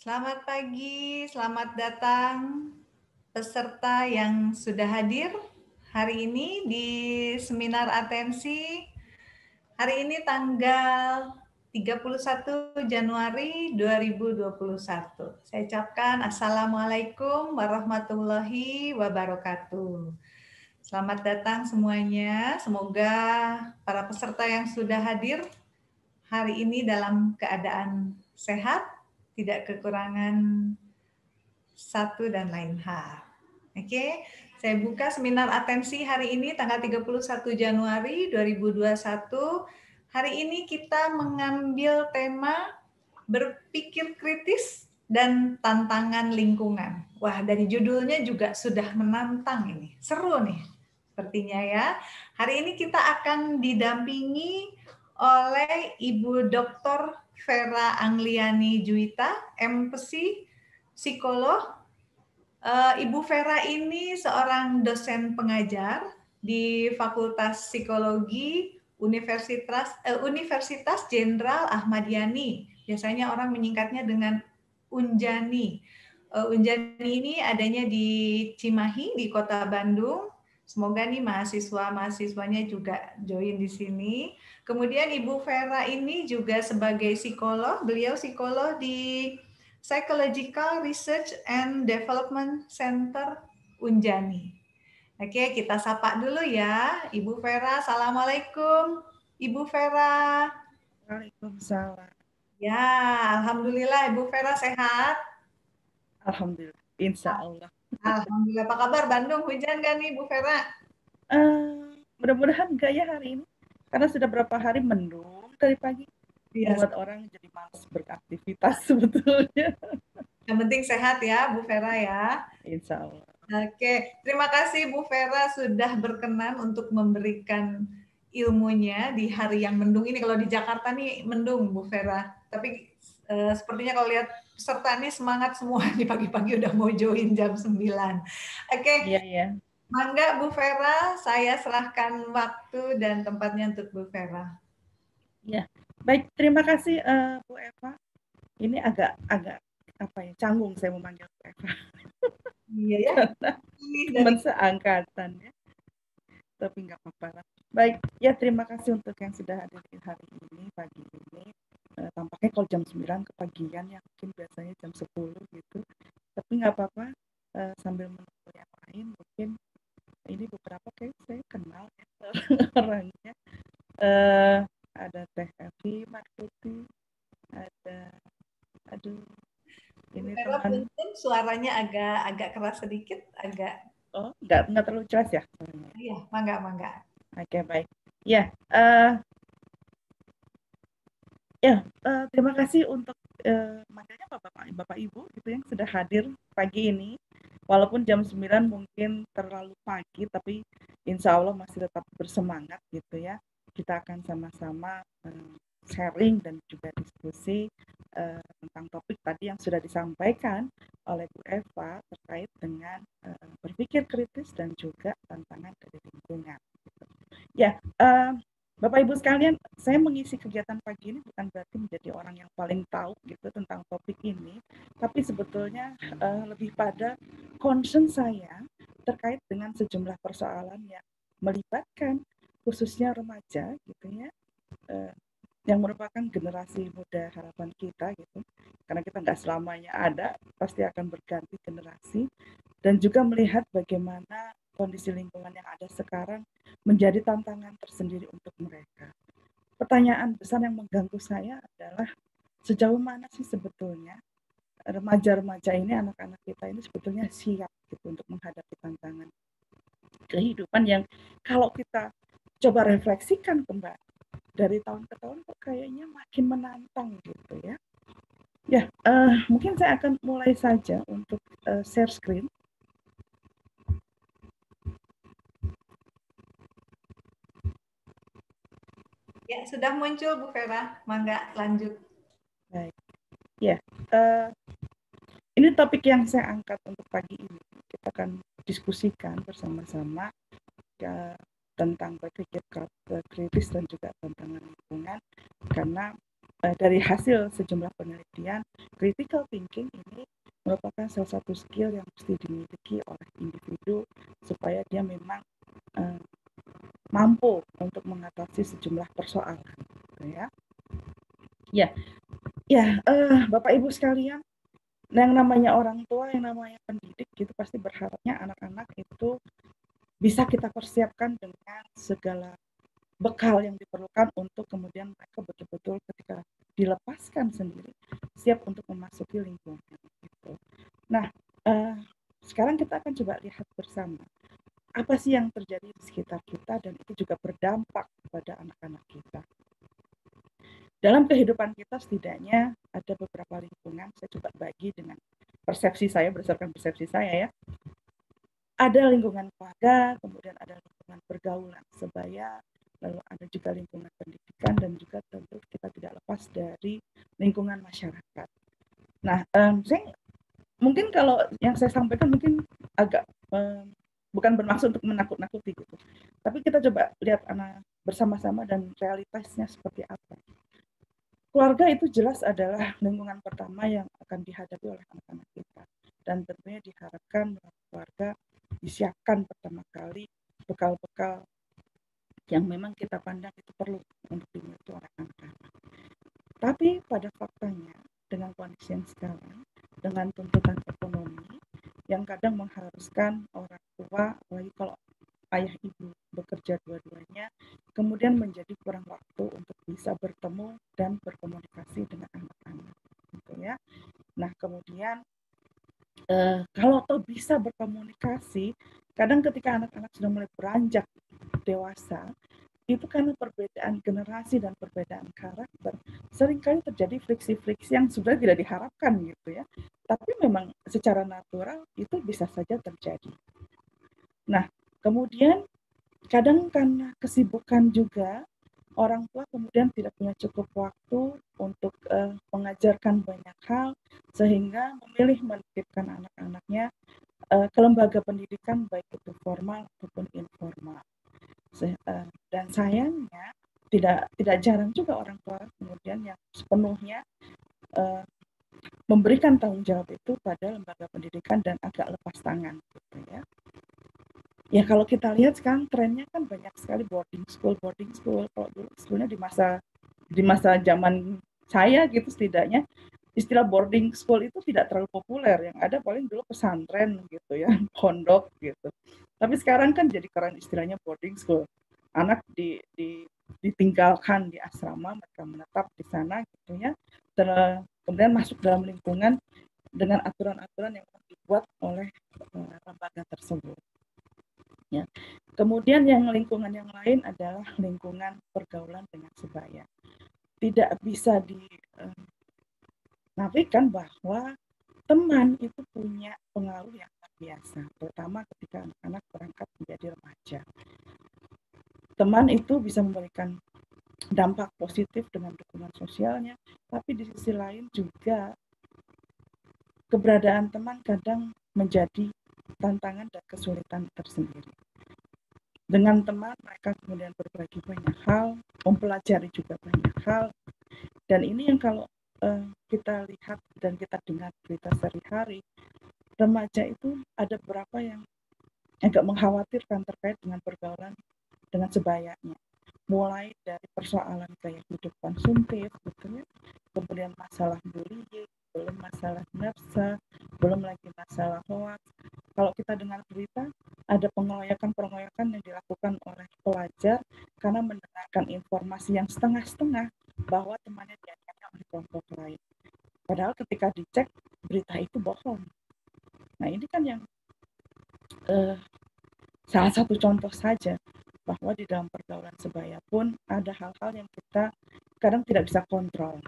Selamat pagi, selamat datang peserta yang sudah hadir hari ini di seminar atensi. Hari ini tanggal 31 Januari 2021. Saya ucapkan Assalamualaikum warahmatullahi wabarakatuh. Selamat datang semuanya. Semoga para peserta yang sudah hadir hari ini dalam keadaan sehat, tidak kekurangan satu dan lain hal. Oke, saya buka seminar atensi hari ini tanggal 31 Januari 2021. Hari ini kita mengambil tema berpikir kritis dan tantangan lingkungan. Wah, dari judulnya juga sudah menantang ini. Seru nih sepertinya ya. Hari ini kita akan didampingi oleh Ibu Dr. Vera Angliani Juwita, MPSI, psikolog. Ibu Vera ini seorang dosen pengajar di Fakultas Psikologi Universitas Jenderal Ahmad Yani. Biasanya orang menyingkatnya dengan Unjani. Unjani ini adanya di Cimahi di Kota Bandung. Semoga nih mahasiswa-mahasiswanya juga join di sini. Kemudian Ibu Vera ini juga sebagai psikolog, beliau psikolog di Psychological Research and Development Center Unjani. Oke, kita sapa dulu ya, Ibu Vera. Assalamualaikum, Ibu Vera. Waalaikumsalam. Ya, Alhamdulillah Ibu Vera sehat. Alhamdulillah, insya Allah. Alhamdulillah. Apa kabar Bandung? Hujan nggak nih, Bu Vera? Mudah-mudahan enggak ya hari ini, karena sudah berapa hari mendung dari pagi, Iya. membuat orang jadi malas beraktivitas sebetulnya. Yang penting sehat ya, Bu Vera ya. Insya Allah. Oke, terima kasih Bu Vera sudah berkenan untuk memberikan ilmunya di hari yang mendung ini. Kalau di Jakarta nih mendung Bu Vera, tapi sepertinya kalau lihat peserta ini semangat semua di pagi-pagi udah mau join jam 9. Oke, Iya. mangga Bu Vera, saya serahkan waktu dan tempatnya untuk Bu Vera. Ya, baik, terima kasih Bu Eva. Ini agak apa ya, canggung saya memanggil Bu Eva. Iya ya. Teman seangkatan ya. Tapi nggak apa-apa lah. Baik, ya terima kasih untuk yang sudah hadir hari ini, pagi ini. Tampaknya kalau jam 9 kepagian ya, mungkin biasanya jam 10 gitu. Tapi nggak apa-apa, sambil menunggu yang lain, mungkin ini beberapa kayak saya kenal ya orangnya. Ada Teh Evi Martuti, ada, aduh, ini teman. Suaranya agak keras sedikit, agak. Oh, nggak terlalu jelas ya? Iya, mangga. Oke, baik. Ya, terima kasih untuk manggilnya Bapak Ibu gitu yang sudah hadir pagi ini. Walaupun jam 9 mungkin terlalu pagi, tapi insya Allah masih tetap bersemangat gitu ya. Kita akan sama-sama sharing dan juga diskusi tentang topik tadi yang sudah disampaikan oleh Bu Eva terkait dengan berpikir kritis dan juga tantangan dari lingkungan. Gitu. Ya, Bapak Ibu sekalian, saya mengisi kegiatan pagi ini bukan berarti menjadi orang yang paling tahu gitu tentang topik ini, tapi sebetulnya lebih pada concern saya terkait dengan sejumlah persoalan yang melibatkan khususnya remaja gitu ya, yang merupakan generasi muda harapan kita gitu, karena kita nggak selamanya ada, pasti akan berganti generasi, dan juga melihat bagaimana kondisi lingkungan yang ada sekarang menjadi tantangan tersendiri untuk mereka. Pertanyaan besar yang mengganggu saya adalah sejauh mana sih sebetulnya remaja-remaja ini, anak-anak kita ini sebetulnya siap gitu untuk menghadapi tantangan kehidupan yang kalau kita coba refleksikan kembali dari tahun ke tahun kok kayaknya makin menantang gitu ya. Ya, mungkin saya akan mulai saja untuk share screen. Ya, sudah muncul Bu Vera. Mangga lanjut. Baik. Ya, ini topik yang saya angkat untuk pagi ini. Kita akan diskusikan bersama-sama ya, tentang berpikir kritis dan juga tantangan lingkungan, karena dari hasil sejumlah penelitian, critical thinking ini merupakan salah satu skill yang mesti dimiliki oleh individu supaya dia memang mampu untuk mengatasi sejumlah persoalan, gitu ya. Bapak Ibu sekalian, yang namanya orang tua, yang namanya pendidik, itu pasti berharapnya anak-anak itu bisa kita persiapkan dengan segala bekal yang diperlukan untuk kemudian mereka betul-betul ketika dilepaskan sendiri siap untuk memasuki lingkungan itu. Nah, sekarang kita akan coba lihat bersama apa sih yang terjadi di sekitar kita dan itu juga berdampak pada anak-anak kita. Dalam kehidupan kita setidaknya ada beberapa lingkungan, saya coba bagi dengan persepsi saya, berdasarkan persepsi saya ya. Ada lingkungan keluarga, kemudian ada lingkungan pergaulan sebaya, lalu ada juga lingkungan pendidikan, dan juga tentu kita tidak lepas dari lingkungan masyarakat. Nah, mungkin kalau yang saya sampaikan mungkin agak bukan bermaksud untuk menakut-nakuti gitu, tapi kita coba lihat anak bersama-sama dan realitasnya seperti apa. Keluarga itu jelas adalah lingkungan pertama yang akan dihadapi oleh anak-anak kita. Dan tentunya diharapkan keluarga disiapkan pertama kali bekal-bekal yang memang kita pandang itu perlu untuk dimiliki oleh anak-anak. Tapi pada faktanya, dengan kondisi yang sekarang, dengan tuntutan ekonomi yang kadang mengharuskan orang tua, apalagi kalau ayah ibu bekerja dua-duanya, kemudian menjadi kurang waktu untuk bisa bertemu dan berkomunikasi dengan anak-anak, gitu ya. Nah, kemudian kalau toh bisa berkomunikasi, kadang ketika anak-anak sudah mulai beranjak dewasa, itu karena perbedaan generasi dan perbedaan karakter, seringkali terjadi friksi-friksi yang sudah tidak diharapkan gitu ya. Tapi memang secara natural itu bisa saja terjadi. Nah, kemudian kadang karena kesibukan juga, orang tua kemudian tidak punya cukup waktu untuk mengajarkan banyak hal, sehingga memilih menitipkan anak-anaknya ke lembaga pendidikan baik itu formal ataupun informal. Dan sayangnya tidak jarang juga orang tua kemudian yang sepenuhnya memberikan tanggung jawab itu pada lembaga pendidikan dan agak lepas tangan, gitu ya. Ya kalau kita lihat sekarang trennya kan banyak sekali boarding school. Kalau dulu sebetulnya di masa zaman saya gitu setidaknya istilah boarding school itu tidak terlalu populer. Yang ada paling dulu pesantren gitu ya, pondok gitu. Tapi sekarang kan jadi keren istilahnya boarding school. Anak ditinggalkan di asrama, mereka menetap di sana gitu ya. Kemudian masuk dalam lingkungan dengan aturan-aturan yang dibuat oleh lembaga tersebut. Ya. Kemudian yang lingkungan yang lain adalah lingkungan pergaulan dengan sebaya. Tidak bisa dinafikan bahwa teman itu punya pengaruh yang luar biasa, terutama ketika anak-anak berangkat menjadi remaja. Teman itu bisa memberikan dampak positif dengan dukungan sosialnya, tapi di sisi lain juga keberadaan teman kadang menjadi tantangan dan kesulitan tersendiri. Dengan teman mereka kemudian berbagi banyak hal, mempelajari juga banyak hal, dan ini yang kalau kita lihat dan kita dengar berita sehari-hari, remaja itu ada beberapa yang agak mengkhawatirkan terkait dengan pergaulan dengan sebayanya, mulai dari persoalan gaya hidup konsumtif, gitu ya, kemudian masalah bullying, belum masalah nafsa, belum lagi masalah hoax. Kalau kita dengar berita, ada pengeroyokan yang dilakukan oleh pelajar karena mendengarkan informasi yang setengah-setengah bahwa temannya dianiaya oleh kelompok lain. Padahal ketika dicek, berita itu bohong. Nah ini kan yang salah satu contoh saja bahwa di dalam pergaulan sebaya pun ada hal-hal yang kita kadang tidak bisa kontrol.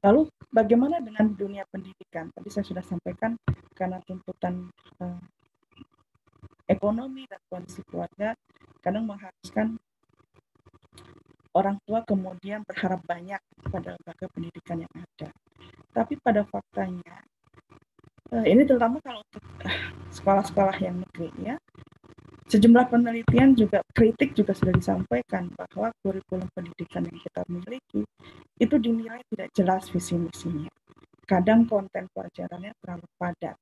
Lalu bagaimana dengan dunia pendidikan? Tadi saya sudah sampaikan karena tuntutan ekonomi dan kondisi keluarga kadang mengharuskan orang tua kemudian berharap banyak pada lembaga pendidikan yang ada. Tapi pada faktanya, ini terutama kalau untuk sekolah-sekolah yang negeri ya, Sejumlah penelitian juga, kritik juga sudah disampaikan bahwa kurikulum pendidikan yang kita miliki itu dinilai tidak jelas visi misinya. Kadang konten pelajarannya terlalu padat.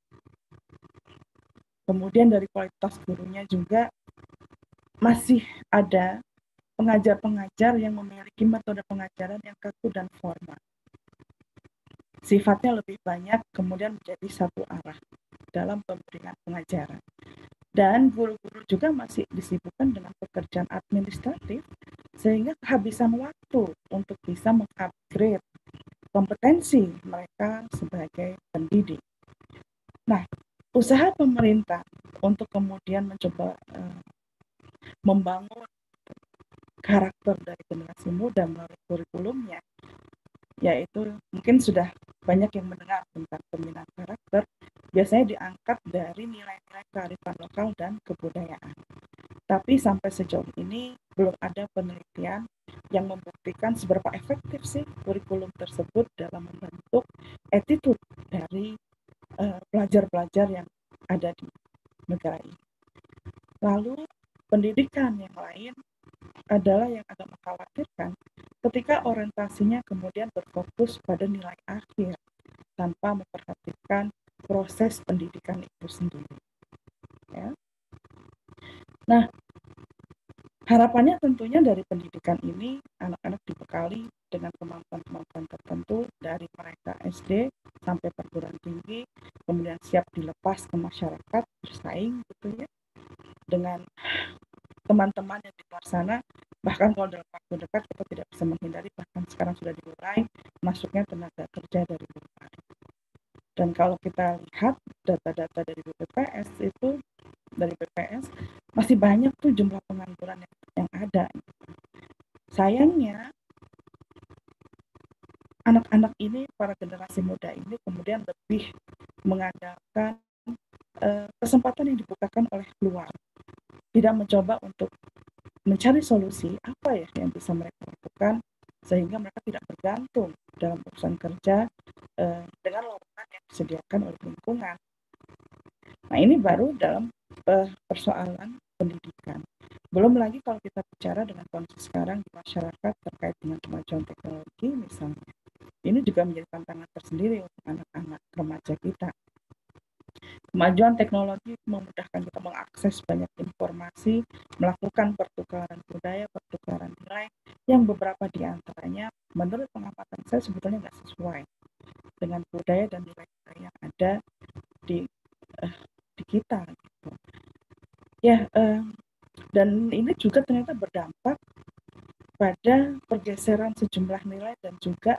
Kemudian dari kualitas gurunya juga masih ada pengajar-pengajar yang memiliki metode pengajaran yang kaku dan formal. Sifatnya lebih banyak kemudian menjadi satu arah dalam pemberian pengajaran. Dan guru-guru juga masih disibukkan dengan pekerjaan administratif sehingga kehabisan waktu untuk bisa mengupgrade kompetensi mereka sebagai pendidik. Nah, usaha pemerintah untuk kemudian mencoba membangun karakter dari generasi muda melalui kurikulumnya, yaitu mungkin sudah banyak yang mendengar tentang pembinaan karakter, biasanya diangkat dari nilai-nilai kearifan lokal dan kebudayaan. Tapi sampai sejauh ini belum ada penelitian yang membuktikan seberapa efektif sih kurikulum tersebut dalam membentuk attitude dari pelajar-pelajar yang ada di negara ini. Lalu pendidikan yang lain adalah yang agak mengkhawatirkan ketika orientasinya kemudian berfokus pada nilai akhir tanpa memperhatikan proses pendidikan itu sendiri. Ya. Nah, harapannya tentunya dari pendidikan ini anak-anak dibekali dengan kemampuan-kemampuan tertentu dari mereka SD sampai perguruan tinggi, kemudian siap dilepas ke masyarakat bersaing gitu ya dengan teman-teman yang di luar sana. Bahkan kalau dalam waktu dekat kita tidak bisa menghindari, bahkan sekarang sudah dimulai masuknya tenaga kerja dari luar. Dan kalau kita lihat data-data dari BPS itu, dari BPS masih banyak tuh jumlah pengangguran yang ada. Sayangnya anak-anak ini, para generasi muda ini kemudian lebih mengandalkan kesempatan yang dibukakan oleh luar, tidak mencoba untuk mencari solusi apa ya yang bisa mereka lakukan sehingga mereka tidak bergantung dalam urusan kerja dengan lowongan yang disediakan oleh lingkungan. Nah, ini baru dalam persoalan pendidikan. Belum lagi kalau kita bicara dengan kondisi sekarang di masyarakat terkait dengan kemajuan teknologi misalnya. Ini juga menjadi tantangan tersendiri untuk anak-anak remaja kita. Kemajuan teknologi memudahkan kita mengakses banyak informasi, melakukan pertukaran budaya, pertukaran nilai, yang beberapa di antaranya menurut pengamatan saya sebetulnya nggak sesuai dengan budaya dan nilai-nilai yang ada di kita. Gitu. Ya, dan ini juga ternyata berdampak pada pergeseran sejumlah nilai dan juga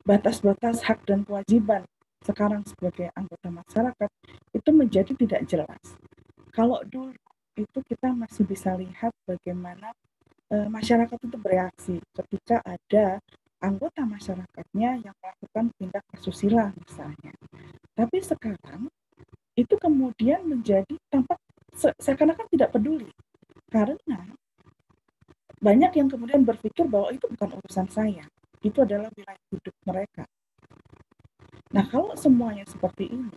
batas-batas hak dan kewajiban sekarang sebagai anggota masyarakat itu menjadi tidak jelas. Kalau dulu itu kita masih bisa lihat bagaimana masyarakat itu bereaksi ketika ada anggota masyarakatnya yang melakukan tindak asusila misalnya. Tapi sekarang itu kemudian menjadi tampak seakan-akan tidak peduli karena banyak yang kemudian berpikir bahwa itu bukan urusan saya, itu adalah wilayah hidup mereka. Nah, kalau semuanya seperti ini,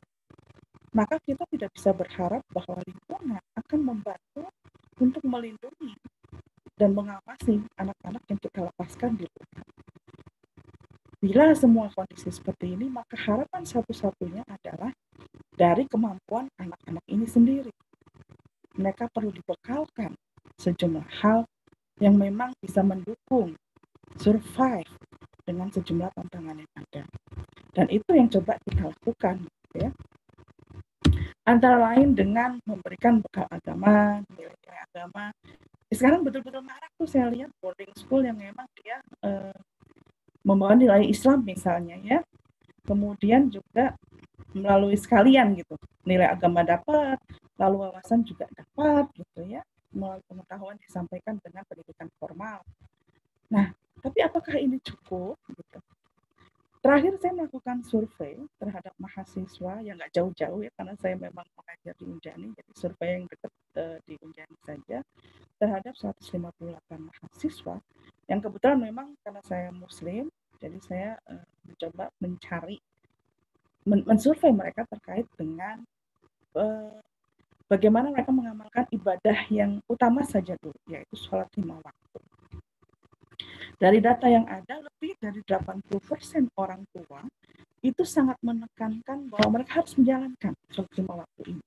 maka kita tidak bisa berharap bahwa lingkungan akan membantu untuk melindungi dan mengawasi anak-anak yang kita lepaskan di luar. Bila semua kondisi seperti ini, maka harapan satu-satunya adalah dari kemampuan anak-anak ini sendiri. Mereka perlu dibekalkan sejumlah hal yang memang bisa mendukung survive dengan sejumlah tantangan yang ada. Dan itu yang coba kita lakukan, ya. Antara lain dengan memberikan bekal agama, nilai-nilai agama. Sekarang betul-betul marak tuh saya lihat boarding school yang memang dia membawa nilai Islam misalnya, ya. Kemudian juga melalui sekalian gitu, nilai agama dapat, lalu wawasan juga dapat gitu ya, melalui pengetahuan disampaikan dengan pendidikan formal. Nah, tapi apakah ini cukup? Gitu. Terakhir saya melakukan survei terhadap mahasiswa yang nggak jauh-jauh ya, karena saya memang mengajar di Unjani, jadi survei yang dekat di Unjani saja, terhadap 158 mahasiswa yang kebetulan memang karena saya Muslim, jadi saya mencoba mencari, mensurvei mereka terkait dengan bagaimana mereka mengamalkan ibadah yang utama saja dulu, yaitu sholat 5 waktu. Dari data yang ada, lebih dari 80% orang tua itu sangat menekankan bahwa mereka harus menjalankan sholat 5 waktu ini.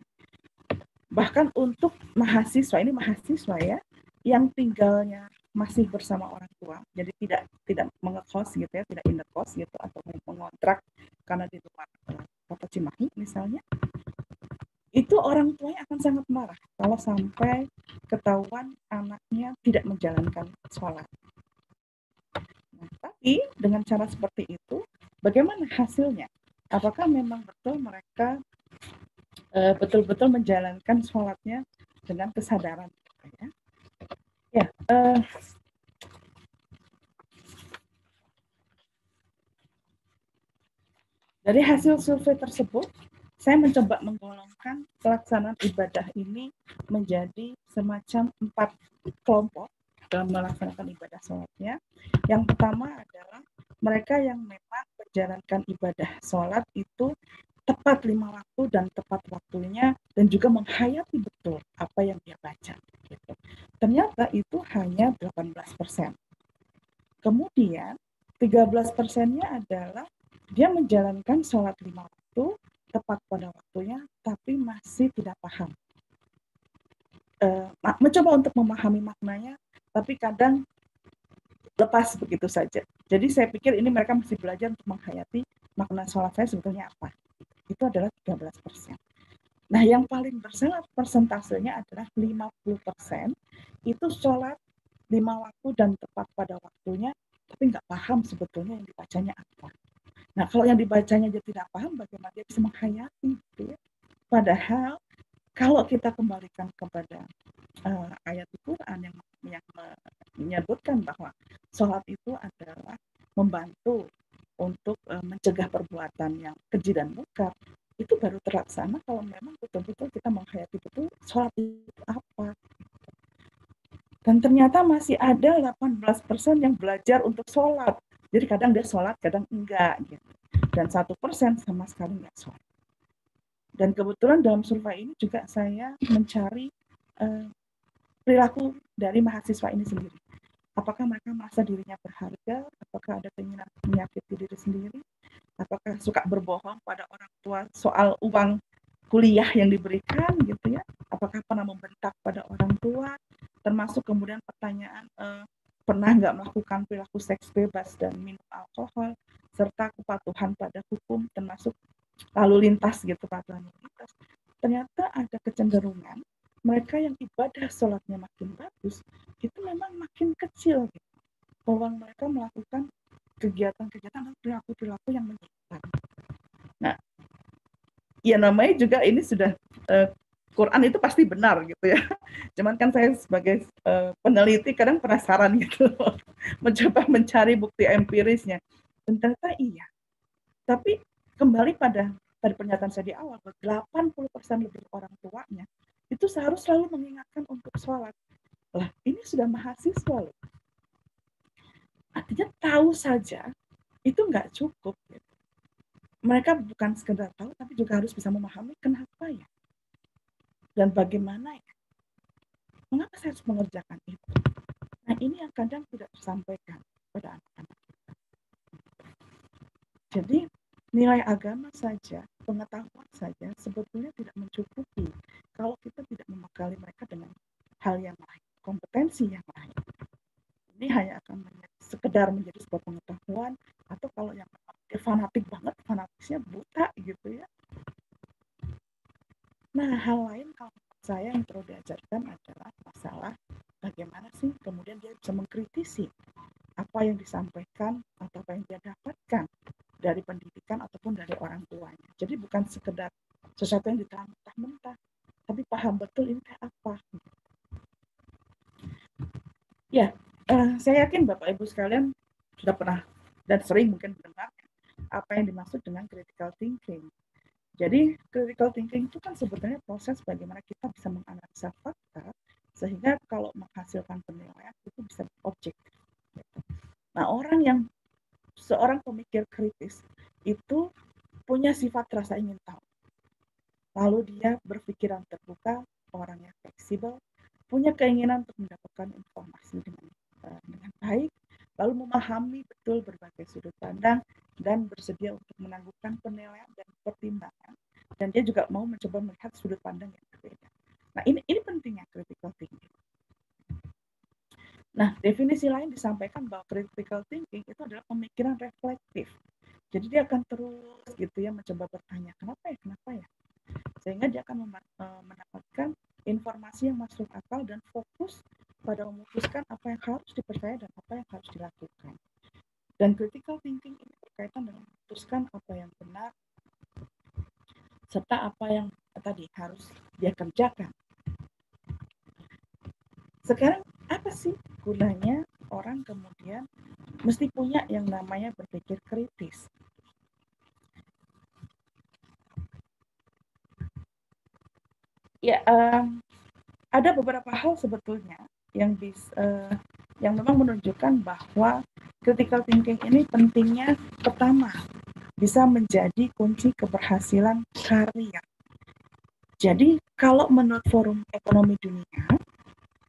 Bahkan untuk mahasiswa, ini mahasiswa ya, yang tinggalnya masih bersama orang tua, jadi tidak mengekos gitu ya, tidak indekos gitu, atau mengontrak karena di luar kota Cimahi misalnya, itu orang tuanya akan sangat marah kalau sampai ketahuan anaknya tidak menjalankan sholat. Nah, tapi dengan cara seperti itu, bagaimana hasilnya? Apakah memang betul mereka betul-betul menjalankan sholatnya dengan kesadaran? Ya, dari hasil survei tersebut, saya mencoba menggolongkan pelaksanaan ibadah ini menjadi semacam 4 kelompok dalam melaksanakan ibadah sholatnya. Yang pertama adalah mereka yang memang menjalankan ibadah sholat itu tepat 5 waktu dan tepat waktunya, dan juga menghayati betul apa yang dia baca. Gitu. Ternyata itu hanya 18%. Kemudian 13%-nya adalah dia menjalankan sholat 5 waktu tepat pada waktunya, tapi masih tidak paham. Mencoba untuk memahami maknanya, tapi kadang lepas begitu saja. Jadi saya pikir ini mereka mesti belajar untuk menghayati makna sholat saya sebetulnya apa. Itu adalah 13%. Nah, yang paling besar persentasenya adalah 50%. Itu sholat 5 waktu dan tepat pada waktunya, tapi nggak paham sebetulnya yang dibacanya apa. Nah, kalau yang dibacanya dia tidak paham, bagaimana dia bisa menghayati? Gitu ya. Padahal kalau kita kembalikan kepada ayat Al-Quran yang menyebutkan bahwa sholat itu adalah membantu untuk mencegah perbuatan yang keji dan munkar, itu baru terlaksana kalau memang betul-betul kita menghayati betul sholat itu apa. Dan ternyata masih ada 18% yang belajar untuk sholat. Jadi kadang dia sholat, kadang enggak. Gitu. Dan 1% sama sekali enggak sholat. Dan kebetulan dalam survei ini juga saya mencari perilaku dari mahasiswa ini sendiri. Apakah mereka merasa dirinya berharga? Apakah ada keinginan menyakiti diri sendiri? Apakah suka berbohong pada orang tua soal uang kuliah yang diberikan gitu ya? Apakah pernah membentak pada orang tua? Termasuk kemudian pertanyaan pernah nggak melakukan perilaku seks bebas dan minum alkohol, serta kepatuhan pada hukum, termasuk lalu lintas gitu, patuhan lalu lintas. Ternyata ada kecenderungan mereka yang ibadah sholatnya makin bagus, itu memang makin kecil gitu. Peluang mereka melakukan kegiatan-kegiatan dan perilaku-perilaku yang menyimpang. Nah, ya namanya juga ini sudah Quran itu pasti benar gitu ya. Cuman kan saya sebagai peneliti kadang penasaran gitu, mencoba mencari bukti empirisnya. Dan ternyata iya. Tapi kembali pada pernyataan saya di awal, 80% lebih orang tuanya itu seharus selalu mengingatkan untuk sholat. Lah, ini sudah mahasiswa loh. Artinya tahu saja itu nggak cukup. Gitu. Mereka bukan sekedar tahu, tapi juga harus bisa memahami kenapa ya. Dan bagaimana ya. Mengapa saya harus mengerjakan itu? Nah, ini yang kadang tidak tersampaikan pada anak-anak kita. Jadi, nilai agama saja, pengetahuan saja sebetulnya tidak mencukupi kalau kita tidak membekali mereka dengan hal yang lain, kompetensi yang lain. Ini hanya akan sekedar menjadi sebuah pengetahuan, atau kalau yang dia fanatik banget, fanatisnya buta gitu ya. Nah, hal lain kalau saya yang perlu diajarkan adalah masalah bagaimana sih kemudian dia bisa mengkritisi apa yang disampaikan atau apa yang dia dapatkan dari pendidikan ataupun dari orang tuanya. Jadi bukan sekedar sesuatu yang ditelan mentah-mentah, tapi paham betul ini apa. Ya, saya yakin Bapak Ibu sekalian sudah pernah dan sering mungkin mendengar apa yang dimaksud dengan critical thinking. Jadi critical thinking itu kan sebetulnya proses bagaimana kita bisa menganalisa fakta sehingga kalau menghasilkan penilaian itu bisa objektif. Nah, seorang pemikir kritis itu punya sifat rasa ingin tahu. Lalu dia berpikiran terbuka, orang yang fleksibel, punya keinginan untuk mendapatkan informasi dengan baik, lalu memahami betul berbagai sudut pandang dan bersedia untuk menangguhkan penilaian dan pertimbangan. Dan dia juga mau mencoba melihat sudut pandang yang berbeda. Nah, ini pentingnya critical thinking. Nah, definisi lain disampaikan bahwa critical thinking itu adalah pemikiran reflektif. Jadi dia akan terus gitu ya mencoba bertanya, kenapa ya? Sehingga dia akan mendapatkan informasi yang masuk akal dan fokus pada memutuskan apa yang harus dipercaya dan apa yang harus dilakukan. Dan critical thinking ini berkaitan dengan memutuskan apa yang benar serta apa yang tadi harus dia kerjakan. Sekarang apa sih gunanya orang kemudian mesti punya yang namanya berpikir kritis? Ya, ada beberapa hal sebetulnya yang yang memang menunjukkan bahwa critical thinking ini pentingnya. Pertama, bisa menjadi kunci keberhasilan karir. Jadi kalau menurut Forum Ekonomi Dunia,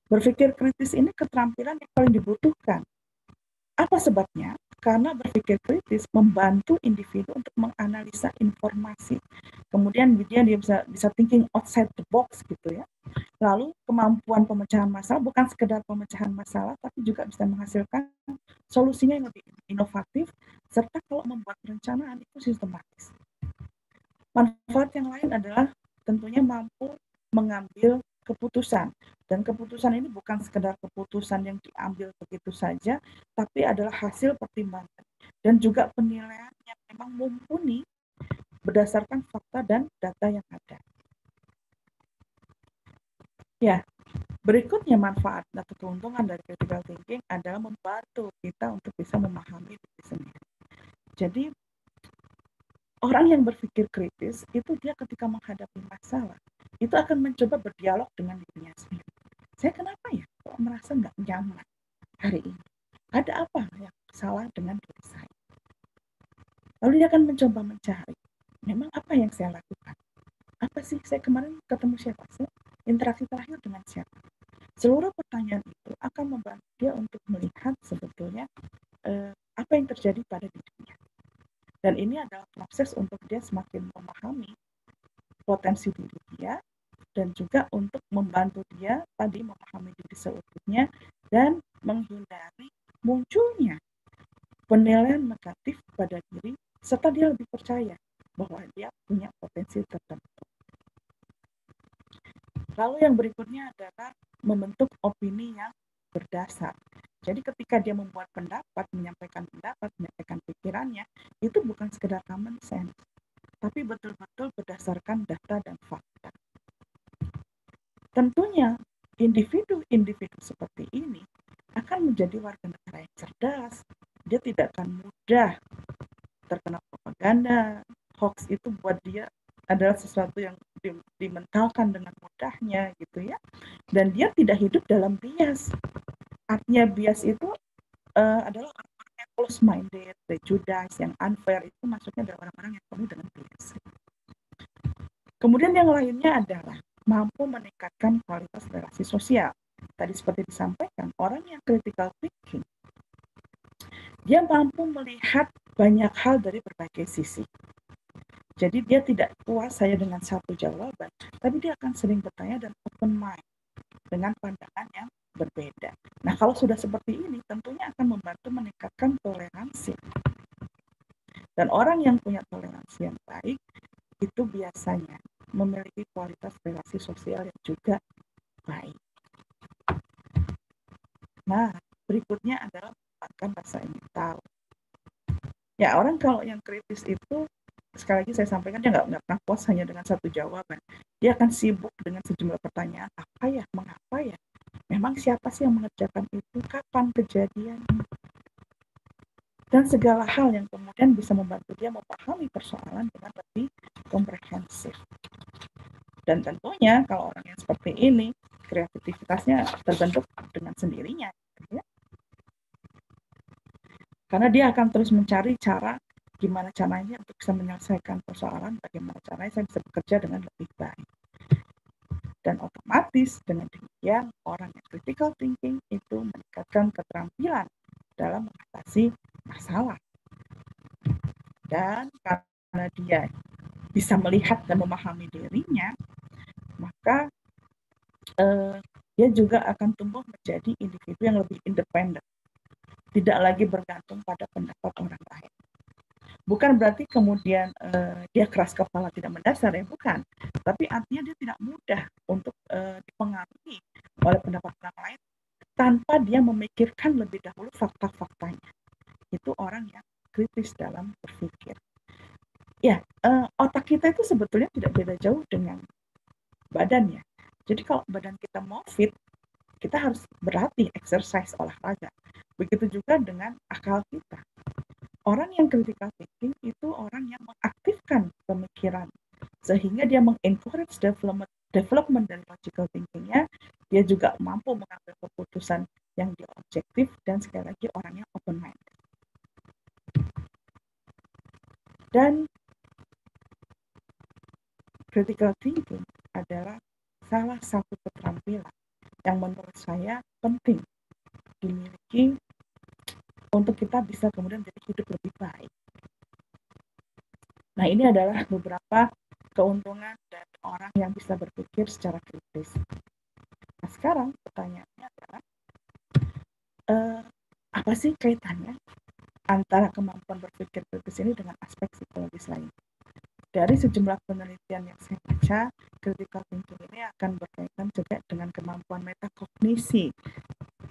berpikir kritis ini keterampilan yang paling dibutuhkan. Apa sebabnya? Karena berpikir kritis membantu individu untuk menganalisa informasi. Kemudian dia bisa thinking outside the box gitu ya. Lalu kemampuan pemecahan masalah bukan sekedar pemecahan masalah, tapi juga bisa menghasilkan solusinya yang lebih inovatif, serta kalau membuat perencanaan itu sistematis. Manfaat yang lain adalah tentunya mampu mengambil keputusan. Dan keputusan ini bukan sekedar keputusan yang diambil begitu saja, tapi adalah hasil pertimbangan dan juga penilaian yang memang mumpuni berdasarkan fakta dan data yang ada. Ya, berikutnya manfaat atau keuntungan dari critical thinking adalah membantu kita untuk bisa memahami diri sendiri. Jadi, orang yang berpikir kritis itu dia ketika menghadapi masalah, itu akan mencoba berdialog dengan dirinya sendiri. Saya kenapa ya kok merasa nggak nyaman hari ini? Ada apa yang salah dengan diri saya? Lalu dia akan mencoba mencari, memang apa yang saya lakukan? Apa sih saya kemarin ketemu siapa sih? Interaksi terakhir dengan siapa? Seluruh pertanyaan itu akan membantu dia untuk melihat sebetulnya apa yang terjadi pada dirinya. Dan ini adalah proses untuk dia semakin memahami potensi diri dia dan juga untuk membantu dia tadi memahami diri seutuhnya dan menghindari munculnya penilaian negatif pada diri serta dia lebih percaya bahwa dia punya potensi tertentu. Lalu yang berikutnya adalah membentuk opini yang berdasar. Jadi ketika dia membuat pendapat, menyampaikan pikirannya, itu bukan sekedar common sense, tapi betul-betul berdasarkan data dan fakta. Tentunya individu-individu seperti ini akan menjadi warga negara yang cerdas. Dia tidak akan mudah terkena propaganda. Hoax itu buat dia adalah sesuatu yang dimentalkan dengan mudahnya gitu ya. Dan dia tidak hidup dalam bias. Artinya bias itu adalah orang-orang yang close minded, prejudice, yang unfair, itu maksudnya adalah orang-orang yang penuh dengan bias. Kemudian yang lainnya adalah mampu meningkatkan kualitas relasi sosial. Tadi seperti disampaikan, orang yang critical thinking, dia mampu melihat banyak hal dari berbagai sisi. Jadi dia tidak puas saya dengan satu jawaban, tapi dia akan sering bertanya dan open mind dengan pandangan yang berbeda. Nah, kalau sudah seperti ini, tentunya akan membantu meningkatkan toleransi. Dan orang yang punya toleransi yang baik, itu biasanya memiliki kualitas relasi sosial yang juga baik. Nah, berikutnya adalah menempatkan rasa ingin tahu. Ya, orang kalau yang kritis itu, sekali lagi saya sampaikan, dia nggak pernah puas hanya dengan satu jawaban. Dia akan sibuk dengan sejumlah pertanyaan, apa ya, mengapa ya, memang siapa sih yang mengerjakan itu, kapan kejadiannya, dan segala hal yang kemudian bisa membantu dia memahami persoalan dengan lebih komprehensif. Dan tentunya kalau orang yang seperti ini, kreativitasnya terbentuk dengan sendirinya. Ya. Karena dia akan terus mencari cara gimana caranya untuk bisa menyelesaikan persoalan, bagaimana caranya saya bisa bekerja dengan lebih baik. Dan otomatis dengan demikian orang yang critical thinking itu meningkatkan keterampilan dalam mengatasi masalah. Dan karena dia bisa melihat dan memahami dirinya, maka dia juga akan tumbuh menjadi individu yang lebih independen, tidak lagi bergantung pada pendapat orang lain. Bukan berarti kemudian dia keras kepala tidak mendasar, ya bukan. Tapi artinya dia tidak mudah untuk dipengaruhi oleh pendapat orang lain tanpa dia memikirkan lebih dahulu fakta-faktanya. Itu orang yang kritis dalam berpikir. Ya, otak kita itu sebetulnya tidak beda jauh dengan badannya. Jadi kalau badan kita mau fit, kita harus berlatih, exercise, olahraga. Begitu juga dengan akal kita. Orang yang critical thinking itu orang yang mengaktifkan pemikiran, sehingga dia mengencourage development dari logical thinking-nya. Dia juga mampu mengambil keputusan yang dia objektif, dan sekali lagi orangnya open-minded. Dan critical thinking adalah salah satu keterampilan yang menurut saya penting dimiliki untuk kita bisa kemudian jadi hidup lebih baik. Nah, ini adalah beberapa keuntungan dari orang yang bisa berpikir secara kritis. Nah, sekarang pertanyaannya adalah, apa sih kaitannya antara kemampuan berpikir kritis ini dengan aspek psikologis lain? Dari sejumlah penelitian yang saya baca, critical thinking ini akan berkaitan juga dengan kemampuan metakognisi.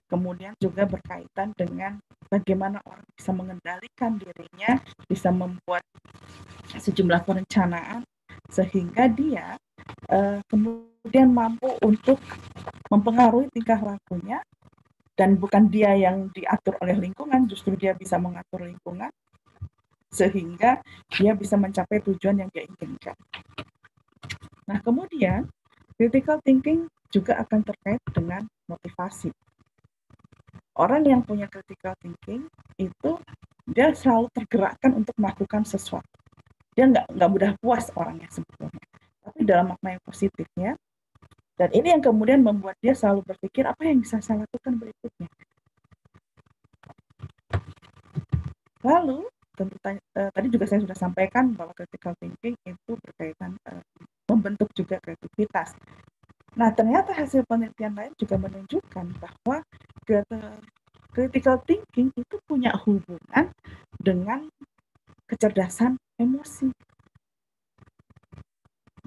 Kemudian juga berkaitan dengan bagaimana orang bisa mengendalikan dirinya, bisa membuat sejumlah perencanaan, sehingga dia kemudian mampu untuk mempengaruhi tingkah lakunya, dan bukan dia yang diatur oleh lingkungan, justru dia bisa mengatur lingkungan, sehingga dia bisa mencapai tujuan yang dia inginkan. Nah, kemudian critical thinking juga akan terkait dengan motivasi. Orang yang punya critical thinking itu dia selalu tergerakkan untuk melakukan sesuatu. Dia nggak mudah puas orangnya sebetulnya, tapi dalam makna yang positif ya. Dan ini yang kemudian membuat dia selalu berpikir apa yang bisa saya lakukan berikutnya. Lalu tentu tadi juga saya sudah sampaikan bahwa critical thinking itu berkaitan membentuk juga kreativitas. Nah, ternyata hasil penelitian lain juga menunjukkan bahwa critical thinking itu punya hubungan dengan kecerdasan emosi.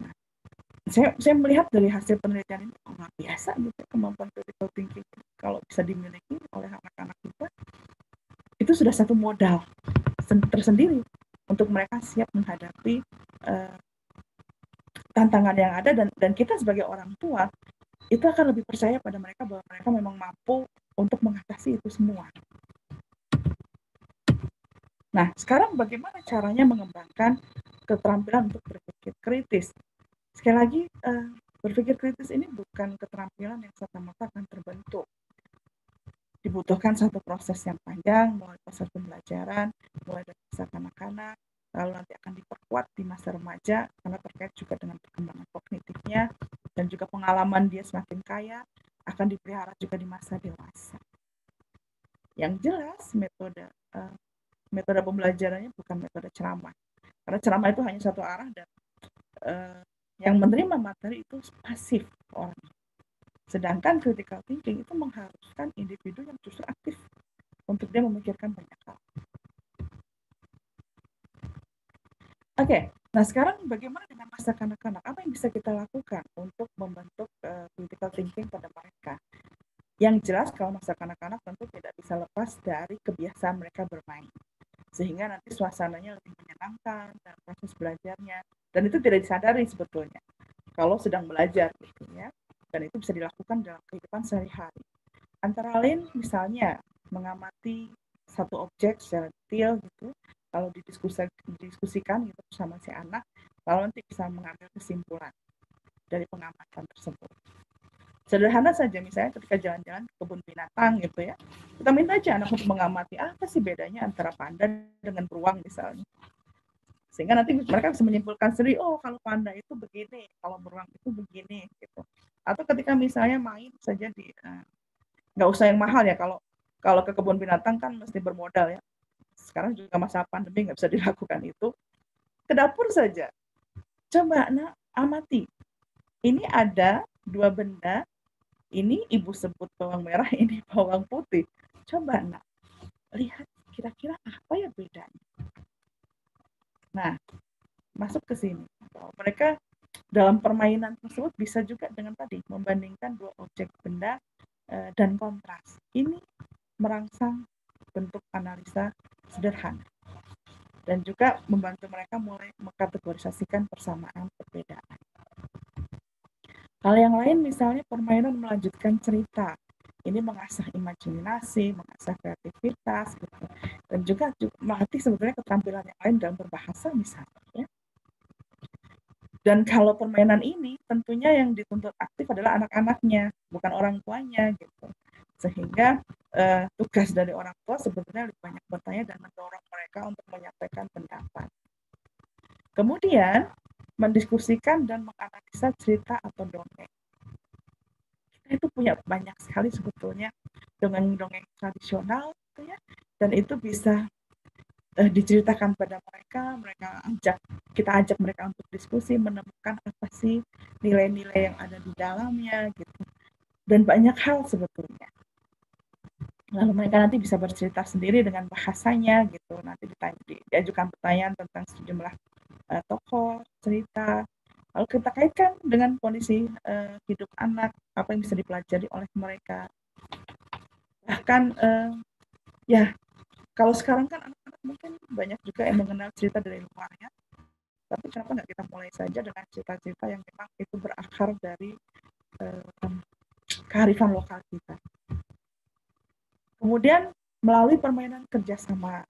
Nah, saya melihat dari hasil penelitian ini luar biasa gitu, kemampuan critical thinking kalau bisa dimiliki oleh anak-anak kita, itu sudah satu modal tersendiri untuk mereka siap menghadapi tantangan yang ada, dan kita sebagai orang tua itu akan lebih percaya pada mereka bahwa mereka memang mampu untuk mengatasi itu semua. Nah, sekarang bagaimana caranya mengembangkan keterampilan untuk berpikir kritis? Sekali lagi, berpikir kritis ini bukan keterampilan yang serta-merta akan terbentuk. Dibutuhkan satu proses yang panjang, mulai proses pembelajaran, mulai dari masa kanak-kanak, lalu nanti akan diperkuat di masa remaja, karena terkait juga dengan perkembangan kognitifnya, dan juga pengalaman dia semakin kaya, akan dipelihara juga di masa dewasa. Yang jelas, metode pembelajarannya bukan metode ceramah, karena ceramah itu hanya satu arah, dan yang menerima materi itu pasif orang. Sedangkan critical thinking itu mengharuskan individu yang justru aktif untuk dia memikirkan banyak hal. Oke, nah sekarang bagaimana dengan masa kanak-kanak? Apa yang bisa kita lakukan untuk membentuk critical thinking pada mereka? Yang jelas kalau masa kanak-kanak tentu tidak bisa lepas dari kebiasaan mereka bermain, sehingga nanti suasananya lebih menyenangkan dalam proses belajarnya, dan itu tidak disadari sebetulnya kalau sedang belajar gitu ya. Dan itu bisa dilakukan dalam kehidupan sehari-hari. Antara lain misalnya mengamati satu objek secara detail gitu, kalau didiskusikan gitu sama si anak, lalu nanti bisa mengambil kesimpulan dari pengamatan tersebut. Sederhana saja, misalnya ketika jalan-jalan ke kebun binatang gitu ya, kita minta aja anak untuk mengamati apa sih bedanya antara panda dengan beruang misalnya. Sehingga nanti mereka bisa menyimpulkan sendiri, oh kalau panda itu begini, kalau beruang itu begini gitu. Atau ketika misalnya main saja di nggak usah yang mahal ya, kalau kalau ke kebun binatang kan mesti bermodal ya. Sekarang juga masa pandemi nggak bisa dilakukan itu. Ke dapur saja, coba amati. Ini ada dua benda, ini ibu sebut bawang merah, ini bawang putih. Coba lihat kira-kira apa ya bedanya. Nah, masuk ke sini. Mereka dalam permainan tersebut bisa juga dengan tadi membandingkan dua objek benda dan kontras. Ini merangsang bentuk analisa sederhana dan juga membantu mereka mulai mengkategorisasikan persamaan perbedaan. Hal yang lain misalnya permainan melanjutkan cerita. Ini mengasah imajinasi, mengasah kreativitas, gitu. Dan juga melatih sebetulnya keterampilan yang lain dalam berbahasa misalnya. Ya. Dan kalau permainan ini tentunya yang dituntut aktif adalah anak-anaknya, bukan orang tuanya gitu. Sehingga tugas dari orang tua sebetulnya lebih banyak bertanya dan mendorong mereka untuk menyampaikan pendapat. Kemudian mendiskusikan dan menganalisa cerita atau dongeng. Kita itu punya banyak sekali sebetulnya dongeng-dongeng tradisional gitu ya, dan itu bisa diceritakan pada kita ajak mereka untuk diskusi, menemukan apa sih nilai-nilai yang ada di dalamnya gitu, dan banyak hal sebetulnya. Lalu mereka nanti bisa bercerita sendiri dengan bahasanya gitu, nanti diajukan pertanyaan tentang sejumlah tokoh cerita, lalu kita kaitkan dengan kondisi hidup anak, apa yang bisa dipelajari oleh mereka. Bahkan ya kalau sekarang kan anak-anak mungkin banyak juga yang mengenal cerita dari luarnya, tapi kenapa nggak kita mulai saja dengan cerita-cerita yang memang itu berakar dari kearifan lokal kita. Kemudian melalui permainan kerjasama,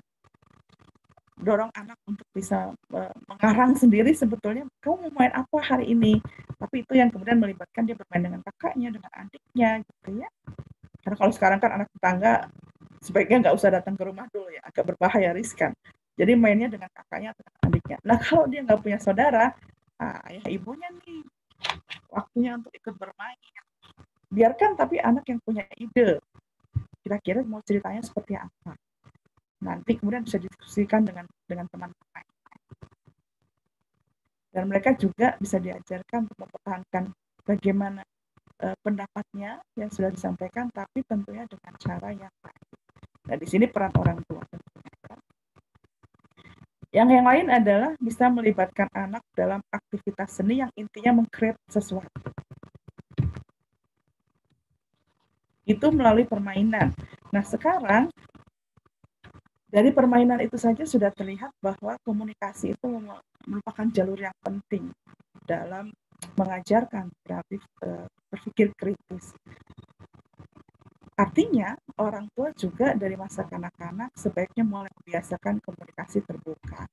dorong anak untuk bisa mengarang sendiri sebetulnya kamu mau main apa hari ini, tapi itu yang kemudian melibatkan dia bermain dengan kakaknya, dengan adiknya gitu ya. Karena kalau sekarang kan anak tetangga sebaiknya nggak usah datang ke rumah dulu ya, agak berbahaya, riskan. Jadi mainnya dengan kakaknya atau dengan adiknya. Nah kalau dia nggak punya saudara, ayah ibunya nih waktunya untuk ikut bermain. Biarkan tapi anak yang punya ide, kira-kira mau ceritanya seperti apa. Nanti kemudian bisa diskusikan dengan teman-teman. Dan mereka juga bisa diajarkan untuk mempertahankan bagaimana pendapatnya yang sudah disampaikan, tapi tentunya dengan cara yang baik. Nah, di sini peran orang tua. Yang lain adalah bisa melibatkan anak dalam aktivitas seni yang intinya meng-create sesuatu. Itu melalui permainan. Nah, sekarang dari permainan itu saja sudah terlihat bahwa komunikasi itu merupakan jalur yang penting dalam mengajarkan berpikir kritis. Artinya, orang tua juga dari masa kanak-kanak sebaiknya mulai membiasakan komunikasi terbuka.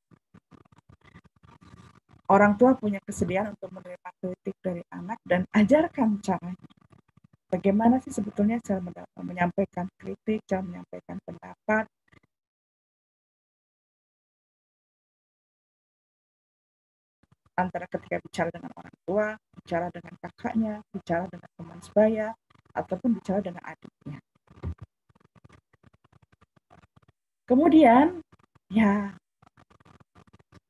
Orang tua punya kesediaan untuk menerima kritik dari anak dan ajarkan caranya. Bagaimana sih sebetulnya cara menyampaikan kritik, cara menyampaikan pendapat, antara ketika bicara dengan orang tua, bicara dengan kakaknya, bicara dengan teman sebaya, ataupun bicara dengan adiknya. Kemudian, ya,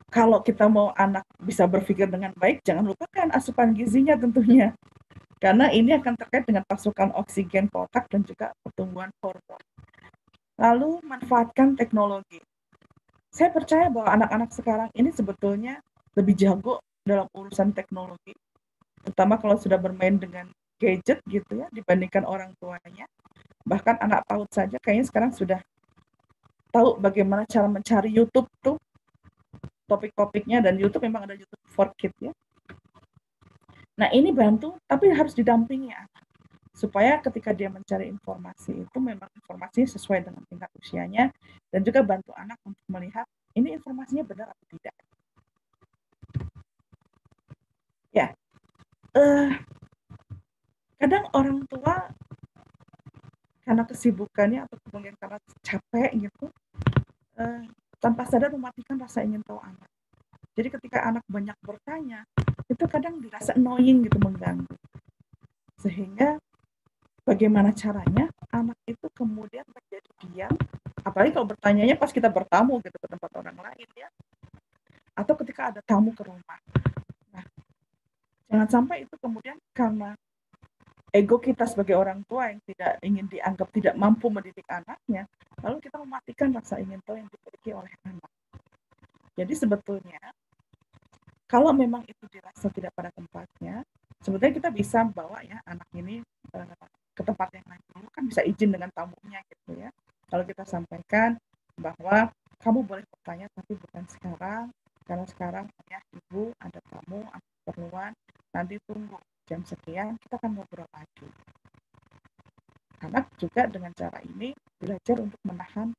kalau kita mau anak bisa berpikir dengan baik, jangan lupakan asupan gizinya tentunya. Karena ini akan terkait dengan pasokan oksigen ke otak dan juga pertumbuhan hormon. Lalu, manfaatkan teknologi. Saya percaya bahwa anak-anak sekarang ini sebetulnya lebih jago dalam urusan teknologi, terutama kalau sudah bermain dengan gadget gitu ya, dibandingkan orang tuanya. Bahkan anak PAUD saja kayaknya sekarang sudah tahu bagaimana cara mencari YouTube tuh, topik-topiknya, dan YouTube memang ada YouTube for Kids ya. Nah ini bantu, tapi harus didampingi anak. Supaya ketika dia mencari informasi itu memang informasinya sesuai dengan tingkat usianya, dan juga bantu anak untuk melihat ini informasinya benar atau tidak. Ya, kadang orang tua karena kesibukannya atau kemudian karena capek gitu, tanpa sadar mematikan rasa ingin tahu anak. Jadi ketika anak banyak bertanya, itu kadang dirasa annoying gitu, mengganggu. Sehingga bagaimana caranya anak itu kemudian menjadi diam, apalagi kalau bertanyanya pas kita bertamu gitu ke tempat orang lain ya, atau ketika ada tamu ke rumah. Nah, jangan sampai itu kemudian karena ego kita sebagai orang tua yang tidak ingin dianggap tidak mampu mendidik anaknya, lalu kita mematikan rasa ingin tahu yang dimiliki oleh anak. Jadi sebetulnya kalau memang itu dirasa tidak pada tempatnya, sebetulnya kita bisa bawa ya anak ini ke tempat yang lain dulu, kan bisa izin dengan tamunya gitu ya. Kalau kita sampaikan bahwa kamu boleh bertanya tapi bukan sekarang, karena sekarang ya ibu ada tamu, ada keperluan, nanti tunggu jam sekian kita akan ngobrol lagi. Anak juga dengan cara ini belajar untuk menahan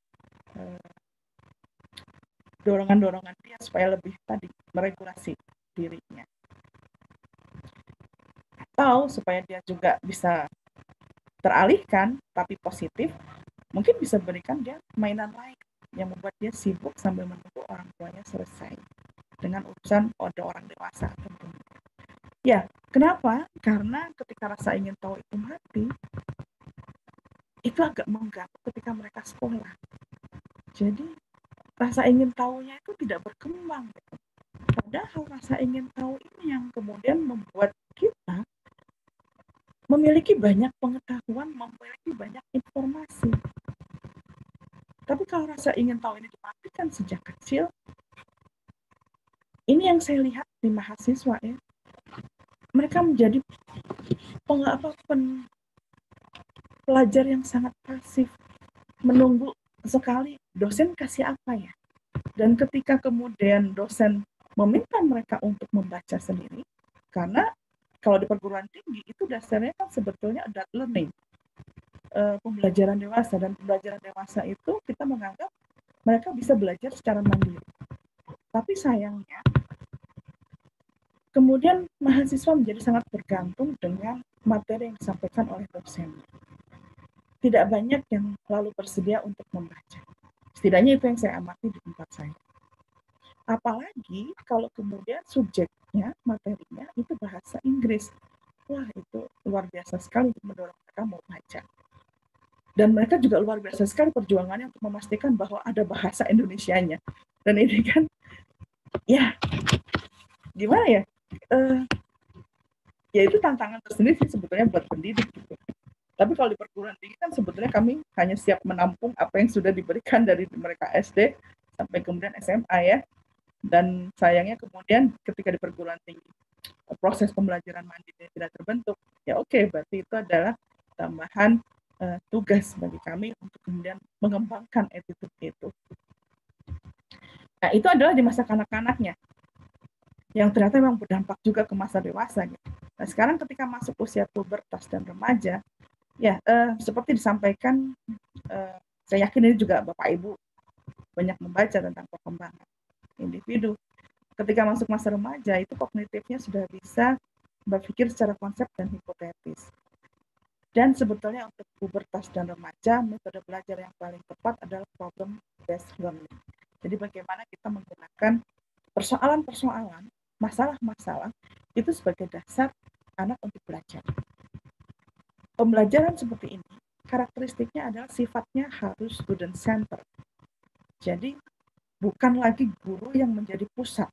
dorongan-dorongan dia supaya lebih tadi meregulasi dirinya. Atau supaya dia juga bisa teralihkan tapi positif, mungkin bisa berikan dia mainan lain yang membuat dia sibuk sambil menunggu orang tuanya selesai dengan urusan ada orang dewasa. Ya, kenapa? Karena ketika rasa ingin tahu itu mati, itu agak mengganggu ketika mereka sekolah. Jadi rasa ingin tahunya itu tidak berkembang. Padahal rasa ingin tahu ini yang kemudian membuat kita memiliki banyak pengetahuan, memiliki banyak informasi. Tapi kalau rasa ingin tahu ini dimatikan sejak kecil, ini yang saya lihat di mahasiswa ya, mereka menjadi pelajar yang sangat pasif, menunggu sekali dosen kasih apa ya. Dan ketika kemudian dosen meminta mereka untuk membaca sendiri, karena kalau di perguruan tinggi itu dasarnya kan sebetulnya adult learning, pembelajaran dewasa, dan pembelajaran dewasa itu kita menganggap mereka bisa belajar secara mandiri. Tapi sayangnya kemudian mahasiswa menjadi sangat bergantung dengan materi yang disampaikan oleh dosen. Tidak banyak yang lalu bersedia untuk membaca. Setidaknya itu yang saya amati di tempat saya. Apalagi kalau kemudian subjeknya, materinya itu bahasa Inggris. Wah, itu luar biasa sekali untuk mendorong mereka mau baca. Dan mereka juga luar biasa sekali perjuangannya untuk memastikan bahwa ada bahasa Indonesianya. Dan ini kan, ya, gimana ya? Ya itu tantangan tersendiri sih sebetulnya buat pendidik gitu. Tapi kalau di perguruan tinggi kan sebetulnya kami hanya siap menampung apa yang sudah diberikan dari mereka SD sampai kemudian SMA ya. Dan sayangnya kemudian ketika di perguruan tinggi proses pembelajaran mandiri tidak terbentuk, ya oke, berarti itu adalah tambahan tugas bagi kami untuk kemudian mengembangkan attitude itu. Nah itu adalah di masa kanak-kanaknya, yang ternyata memang berdampak juga ke masa dewasa. Gitu. Nah sekarang ketika masuk usia pubertas dan remaja, ya seperti disampaikan, saya yakin ini juga Bapak Ibu banyak membaca tentang perkembangan individu. Ketika masuk masa remaja, itu kognitifnya sudah bisa berpikir secara konsep dan hipotetis. Dan sebetulnya untuk pubertas dan remaja, metode belajar yang paling tepat adalah problem-based learning. Jadi bagaimana kita menggunakan persoalan-persoalan, masalah-masalah, itu sebagai dasar anak untuk belajar. Pembelajaran seperti ini, karakteristiknya adalah sifatnya harus student-centered. Jadi bukan lagi guru yang menjadi pusat,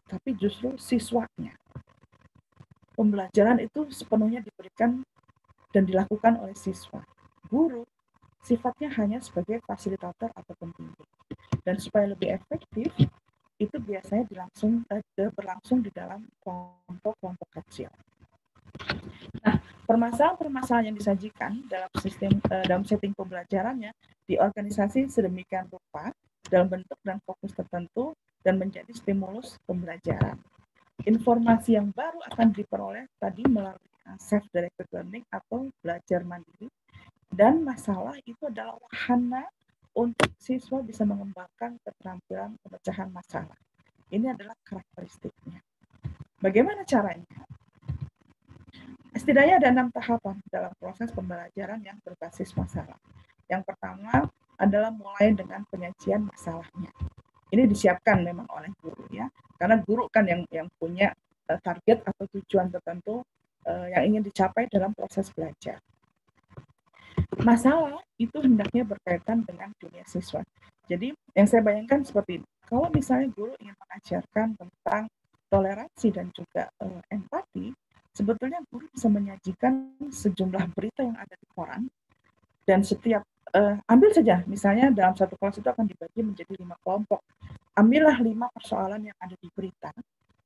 tapi justru siswanya. Pembelajaran itu sepenuhnya diberikan dan dilakukan oleh siswa. Guru sifatnya hanya sebagai fasilitator atau pembimbing. Dan supaya lebih efektif, itu biasanya berlangsung di dalam kelompok-kelompok kecil. Nah, permasalahan-permasalahan yang disajikan dalam setting pembelajarannya di organisasi sedemikian rupa dalam bentuk dan fokus tertentu dan menjadi stimulus pembelajaran. Informasi yang baru akan diperoleh tadi melalui self-directed learning atau belajar mandiri, dan masalah itu adalah wahana untuk siswa bisa mengembangkan keterampilan pemecahan masalah. Ini adalah karakteristiknya. Bagaimana caranya? Setidaknya ada 6 tahapan dalam proses pembelajaran yang berbasis masalah. Yang pertama adalah mulai dengan penyajian masalahnya. Ini disiapkan memang oleh guru ya. Karena guru kan yang punya target atau tujuan tertentu yang ingin dicapai dalam proses belajar. Masalah itu hendaknya berkaitan dengan dunia siswa. Jadi yang saya bayangkan seperti ini, kalau misalnya guru ingin mengajarkan tentang toleransi dan juga empati, sebetulnya guru bisa menyajikan sejumlah berita yang ada di koran, dan setiap ambil saja, misalnya dalam satu kelas itu akan dibagi menjadi 5 kelompok. Ambillah 5 persoalan yang ada di berita,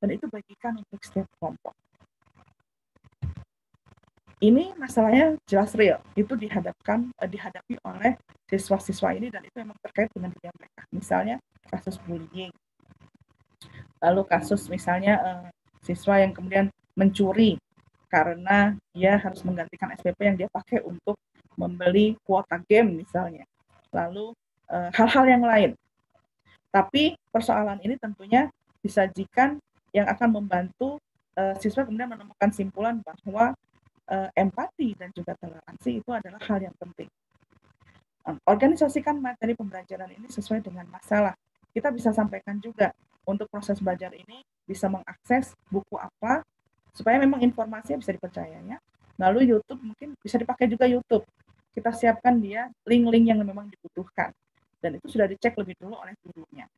dan itu bagikan untuk setiap kelompok. Ini masalahnya jelas real, itu dihadapi oleh siswa-siswa ini, dan itu memang terkait dengan dunia mereka. Misalnya kasus bullying, lalu kasus misalnya siswa yang kemudian mencuri karena dia harus menggantikan SPP yang dia pakai untuk membeli kuota game misalnya, lalu hal-hal yang lain. Tapi persoalan ini tentunya disajikan yang akan membantu siswa kemudian menemukan simpulan bahwa empati dan juga toleransi itu adalah hal yang penting. Organisasikan materi pembelajaran ini sesuai dengan masalah. Kita bisa sampaikan juga untuk proses belajar ini bisa mengakses buku apa supaya memang informasinya bisa dipercayanya. Lalu YouTube mungkin bisa dipakai juga YouTube. Kita siapkan dia link-link yang memang dibutuhkan. Dan itu sudah dicek lebih dulu oleh gurunya.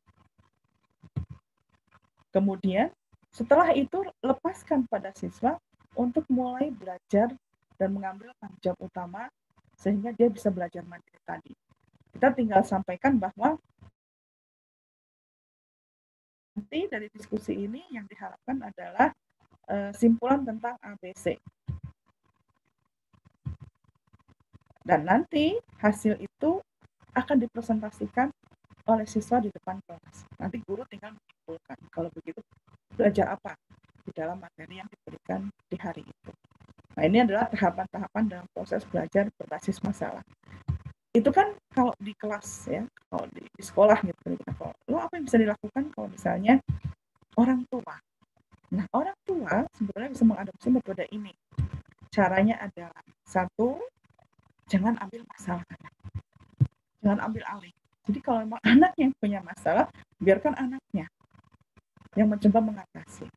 Kemudian setelah itu lepaskan pada siswa untuk mulai belajar dan mengambil tanggung jawab utama sehingga dia bisa belajar mandiri tadi. Kita tinggal sampaikan bahwa nanti dari diskusi ini yang diharapkan adalah simpulan tentang ABC. Dan nanti hasil itu akan dipresentasikan oleh siswa di depan kelas. Nanti guru tinggal menyimpulkan, kalau begitu belajar apa di dalam materi yang diberikan di hari itu. Nah, ini adalah tahapan-tahapan dalam proses belajar berbasis masalah. Itu kan kalau di kelas ya, kalau di sekolah gitu. Lo apa yang bisa dilakukan kalau misalnya orang tua? Nah, orang tua sebenarnya bisa mengadopsi metode ini. Caranya adalah, satu, jangan ambil masalah anak. Jangan ambil alih. Jadi kalau memang anak yang punya masalah, biarkan anaknya yang mencoba mengatasi.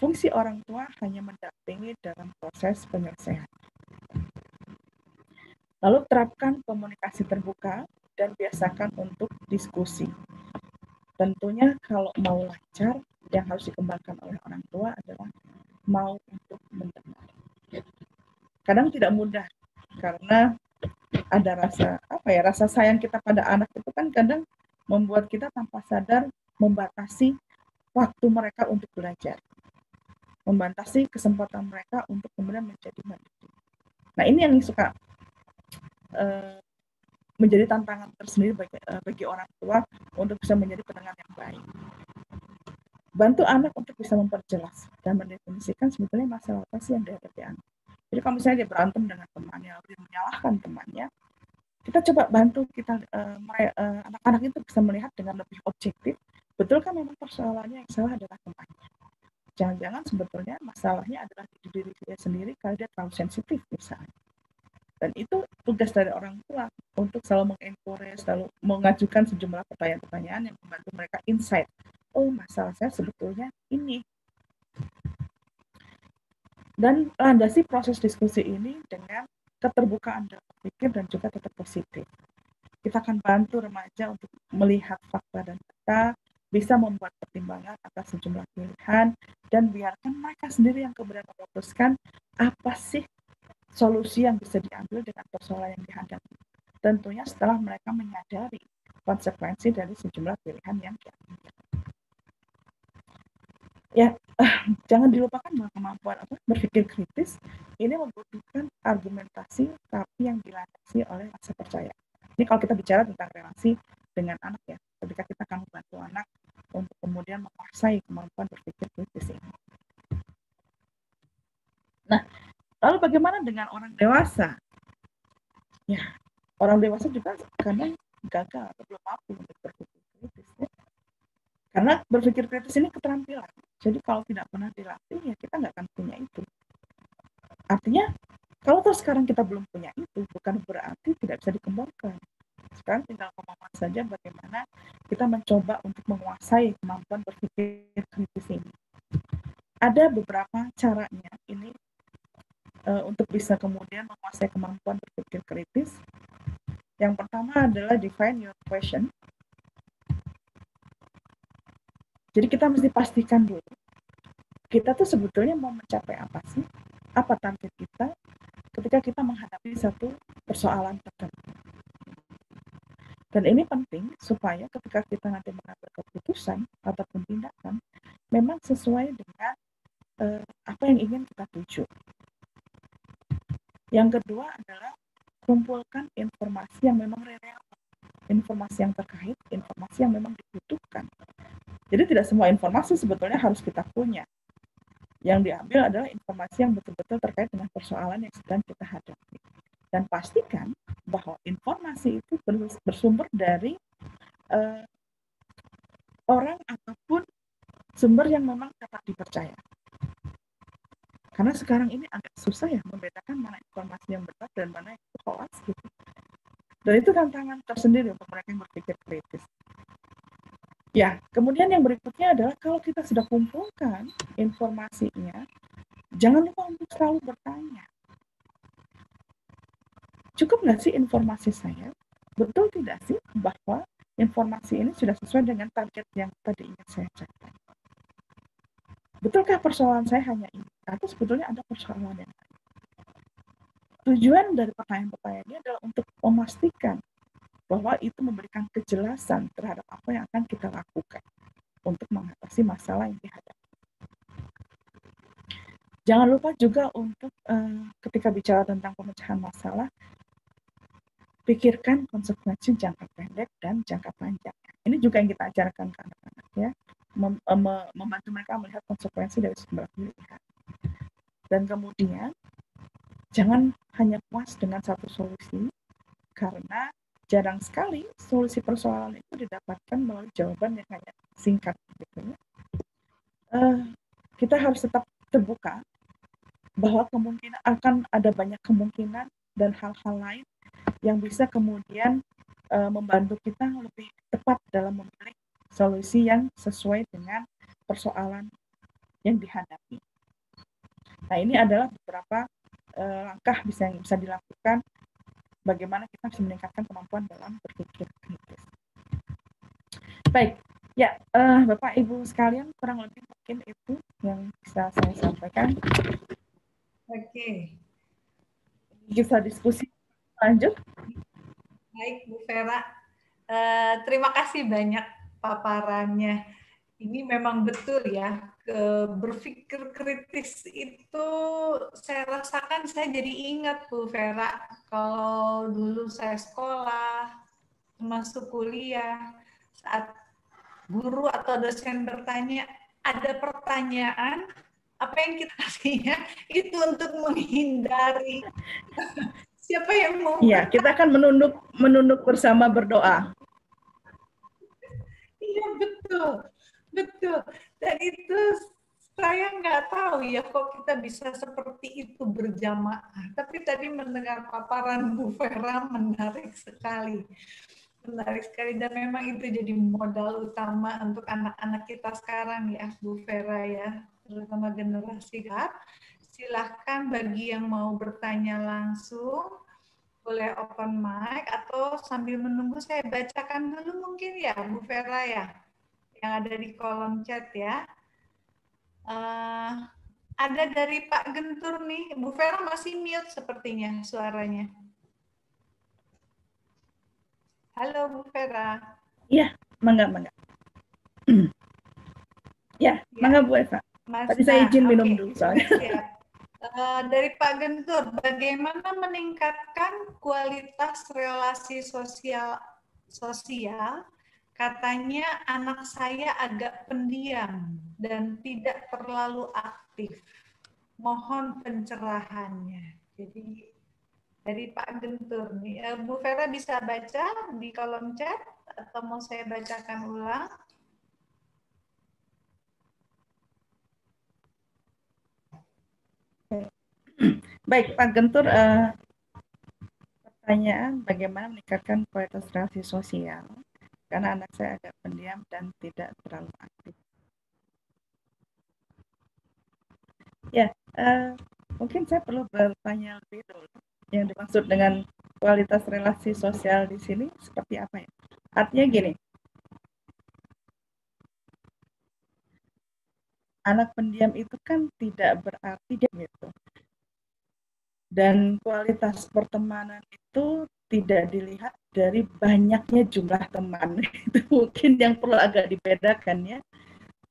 Fungsi orang tua hanya mendampingi dalam proses penyelesaian. Lalu terapkan komunikasi terbuka dan biasakan untuk diskusi. Tentunya kalau mau lancar, yang harus dikembangkan oleh orang tua adalah mau untuk mendengar. Kadang tidak mudah karena ada rasa sayang kita pada anak itu kan kadang membuat kita tanpa sadar membatasi waktu mereka untuk belajar, membatasi kesempatan mereka untuk kemudian menjadi mandiri. Nah, ini yang suka menjadi tantangan tersendiri bagi orang tua untuk bisa menjadi pendengar yang baik. Bantu anak untuk bisa memperjelas dan mendefinisikan sebetulnya masalah apa sih yang dihadapi anak. Jadi kalau misalnya dia berantem dengan temannya, dia menyalahkan temannya, kita coba bantu anak-anak itu bisa melihat dengan lebih objektif, betul kan memang persoalannya yang salah adalah temannya. Jangan-jangan sebetulnya masalahnya adalah di diri dia sendiri kalau dia terlalu sensitif misalnya. Dan itu tugas dari orang tua untuk selalu mengencourage, selalu mengajukan sejumlah pertanyaan-pertanyaan yang membantu mereka insight. Oh, masalah saya sebetulnya ini. Dan landasi proses diskusi ini dengan keterbukaan dalam berpikir dan juga tetap positif. Kita akan bantu remaja untuk melihat fakta dan data, bisa membuat pertimbangan atas sejumlah pilihan, dan biarkan mereka sendiri yang kemudian memutuskan apa sih solusi yang bisa diambil dengan persoalan yang dihadapi. Tentunya setelah mereka menyadari konsekuensi dari sejumlah pilihan yang diambil. Ya, jangan dilupakan bahwa kemampuan berpikir kritis ini membutuhkan argumentasi tapi yang dilandasi oleh rasa percaya. Ini kalau kita bicara tentang relasi dengan anak ya, ketika kita akan membantu anak untuk kemudian menguasai kemampuan berpikir kritis ini. Nah, lalu bagaimana dengan orang dewasa? Ya, orang dewasa juga kadang gagal atau belum mampu untuk berpikir kritis. Ya. Karena berpikir kritis ini keterampilan. Jadi kalau tidak pernah dilatih, ya kita nggak akan punya itu. Artinya, kalau sekarang kita belum punya itu, bukan berarti tidak bisa dikembangkan. Sekarang tinggal kemampuan saja bagaimana kita mencoba untuk menguasai kemampuan berpikir kritis ini. Ada beberapa caranya ini untuk bisa kemudian menguasai kemampuan berpikir kritis. Yang pertama adalah define your question. Jadi kita mesti pastikan dulu, kita tuh sebetulnya mau mencapai apa sih? Apa target kita ketika kita menghadapi satu persoalan tertentu. Dan ini penting supaya ketika kita nanti mengambil keputusan ataupun tindakan, memang sesuai dengan apa yang ingin kita tuju. Yang kedua adalah kumpulkan informasi yang memang relevan, informasi yang terkait, informasi yang memang dibutuhkan. Jadi tidak semua informasi sebetulnya harus kita punya. Yang diambil adalah informasi yang betul-betul terkait dengan persoalan yang sedang kita hadapi. Dan pastikan bahwa informasi itu bersumber dari orang ataupun sumber yang memang dapat dipercaya. Karena sekarang ini agak susah ya membedakan mana informasi yang benar dan mana yang hoax gitu. Dan itu tantangan tersendiri untuk mereka yang berpikir kritis. Ya, kemudian yang berikutnya adalah kalau kita sudah kumpulkan informasinya, jangan lupa untuk selalu bertanya. Cukup nggak sih informasi saya? Betul tidak sih bahwa informasi ini sudah sesuai dengan target yang tadi ingin saya capai? Betulkah persoalan saya hanya ini? Atau sebetulnya ada persoalan yang lain? Tujuan dari pertanyaan-pertanyaan ini adalah untuk memastikan bahwa itu memberikan kejelasan terhadap apa yang akan kita lakukan untuk mengatasi masalah yang dihadapi. Jangan lupa juga untuk ketika bicara tentang pemecahan masalah, pikirkan konsekuensi jangka pendek dan jangka panjang. Ini juga yang kita ajarkan ke anak-anak ya, membantu mereka melihat konsekuensi dari sebuah pilihan. Dan kemudian jangan hanya puas dengan satu solusi, karena jarang sekali solusi persoalan itu didapatkan melalui jawaban yang hanya singkat. Gitu. Kita harus tetap terbuka bahwa kemungkinan akan ada banyak kemungkinan dan hal-hal lain yang bisa kemudian membantu kita lebih tepat dalam memilih solusi yang sesuai dengan persoalan yang dihadapi. Nah, ini adalah beberapa langkah yang bisa dilakukan bagaimana kita bisa meningkatkan kemampuan dalam berpikir kritis. Baik, ya Bapak Ibu sekalian, kurang lebih mungkin itu yang bisa saya sampaikan. Oke. Bisa diskusi lanjut. Baik, Bu Vera. Terima kasih banyak paparannya. Ini memang betul ya, berpikir kritis itu saya rasakan, saya jadi ingat Bu Vera, kalau dulu saya sekolah, masuk kuliah, saat guru atau dosen bertanya, ada pertanyaan, apa yang kita kasihnya itu untuk menghindari. Siapa yang mau? Iya, kita akan menunduk bersama berdoa. Iya, betul. Betul. Dan itu saya nggak tahu ya kok kita bisa seperti itu berjamaah. Tapi tadi mendengar paparan Bu Vera menarik sekali. Menarik sekali, dan memang itu jadi modal utama untuk anak-anak kita sekarang ya Bu Vera ya, terutama generasi K. Silahkan bagi yang mau bertanya langsung, boleh open mic atau sambil menunggu saya bacakan dulu mungkin ya Bu Vera ya, yang ada di kolom chat ya. Ada dari Pak Gentur nih, Bu Vera masih mute sepertinya suaranya. Halo Bu Vera. Iya, mangga. Ya, mangga Bu Eva. Tadi saya izin minum dulu soalnya. Siap. Dari Pak Gentur, bagaimana meningkatkan kualitas relasi sosial? Katanya anak saya agak pendiam dan tidak terlalu aktif. Mohon pencerahannya. Jadi dari Pak Gentur nih, Bu Vera bisa baca di kolom chat atau mau saya bacakan ulang? Baik, Pak Gentur, pertanyaan bagaimana meningkatkan kualitas relasi sosial karena anak saya agak pendiam dan tidak terlalu aktif. Ya, mungkin saya perlu bertanya lebih dulu. Yang dimaksud dengan kualitas relasi sosial di sini seperti apa ya? Artinya gini, anak pendiam itu kan tidak berarti dia gitu. Dan kualitas pertemanan itu tidak dilihat dari banyaknya jumlah teman. Itu mungkin yang perlu agak dibedakan ya.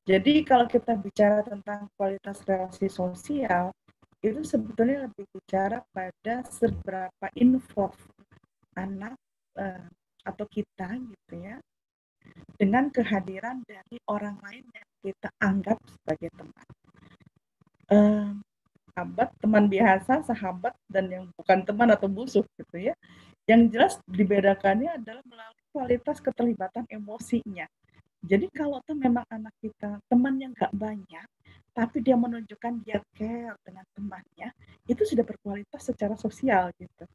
Jadi kalau kita bicara tentang kualitas relasi sosial, itu sebetulnya lebih bicara pada seberapa involved anak atau kita gitu ya dengan kehadiran dari orang lain yang kita anggap sebagai teman. Sahabat, teman biasa, sahabat, dan yang bukan teman atau musuh gitu ya. Yang jelas dibedakannya adalah melalui kualitas keterlibatan emosinya. Jadi kalau tuh memang anak kita teman yang gak banyak, tapi dia menunjukkan dia care dengan temannya, itu sudah berkualitas secara sosial gitu.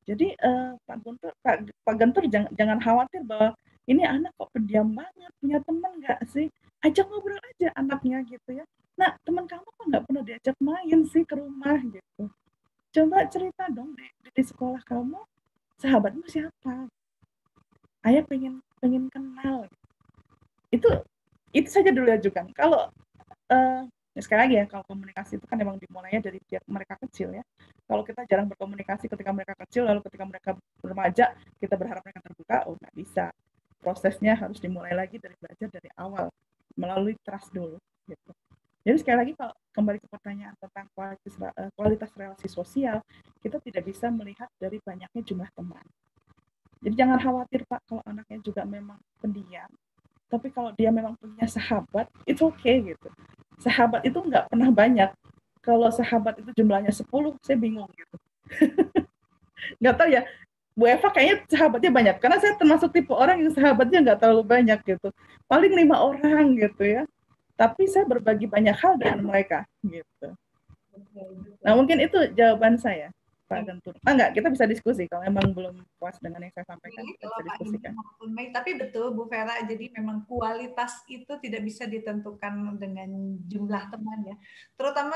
Jadi Pak Guntur jangan khawatir bahwa ini anak kok pendiam banget, punya teman nggak sih? Ajak ngobrol aja anaknya gitu ya. Nah, teman kamu kok nggak pernah diajak main sih ke rumah gitu. Coba cerita dong di sekolah kamu, sahabatmu siapa? Ayah pengen kenal. Itu saja dulu ajukan. Kalau sekali lagi ya, kalau komunikasi itu kan memang dimulainya dari mereka kecil ya. Kalau kita jarang berkomunikasi ketika mereka kecil, lalu ketika mereka remaja, kita berharap mereka terbuka, nggak bisa. Prosesnya harus dimulai lagi dari belajar dari awal, melalui trust dulu. Gitu. Jadi sekali lagi kalau kembali ke pertanyaan tentang kualitas relasi sosial, kita tidak bisa melihat dari banyaknya jumlah teman. Jadi jangan khawatir Pak kalau anaknya juga memang pendiam. Tapi kalau dia memang punya sahabat, it's okay gitu. Sahabat itu nggak pernah banyak. Kalau sahabat itu jumlahnya 10, saya bingung gitu. Nggak tahu ya, Bu Eva kayaknya sahabatnya banyak. Karena saya termasuk tipe orang yang sahabatnya nggak terlalu banyak gitu. Paling 5 orang gitu ya. Tapi saya berbagi banyak hal dengan mereka gitu. Nah mungkin itu jawaban saya. Pak Guntur. Enggak, kita bisa diskusi. Kalau memang belum puas dengan yang saya sampaikan, kita bisa diskusikan. Tapi betul Bu Vera, jadi memang kualitas itu tidak bisa ditentukan dengan jumlah teman ya. Terutama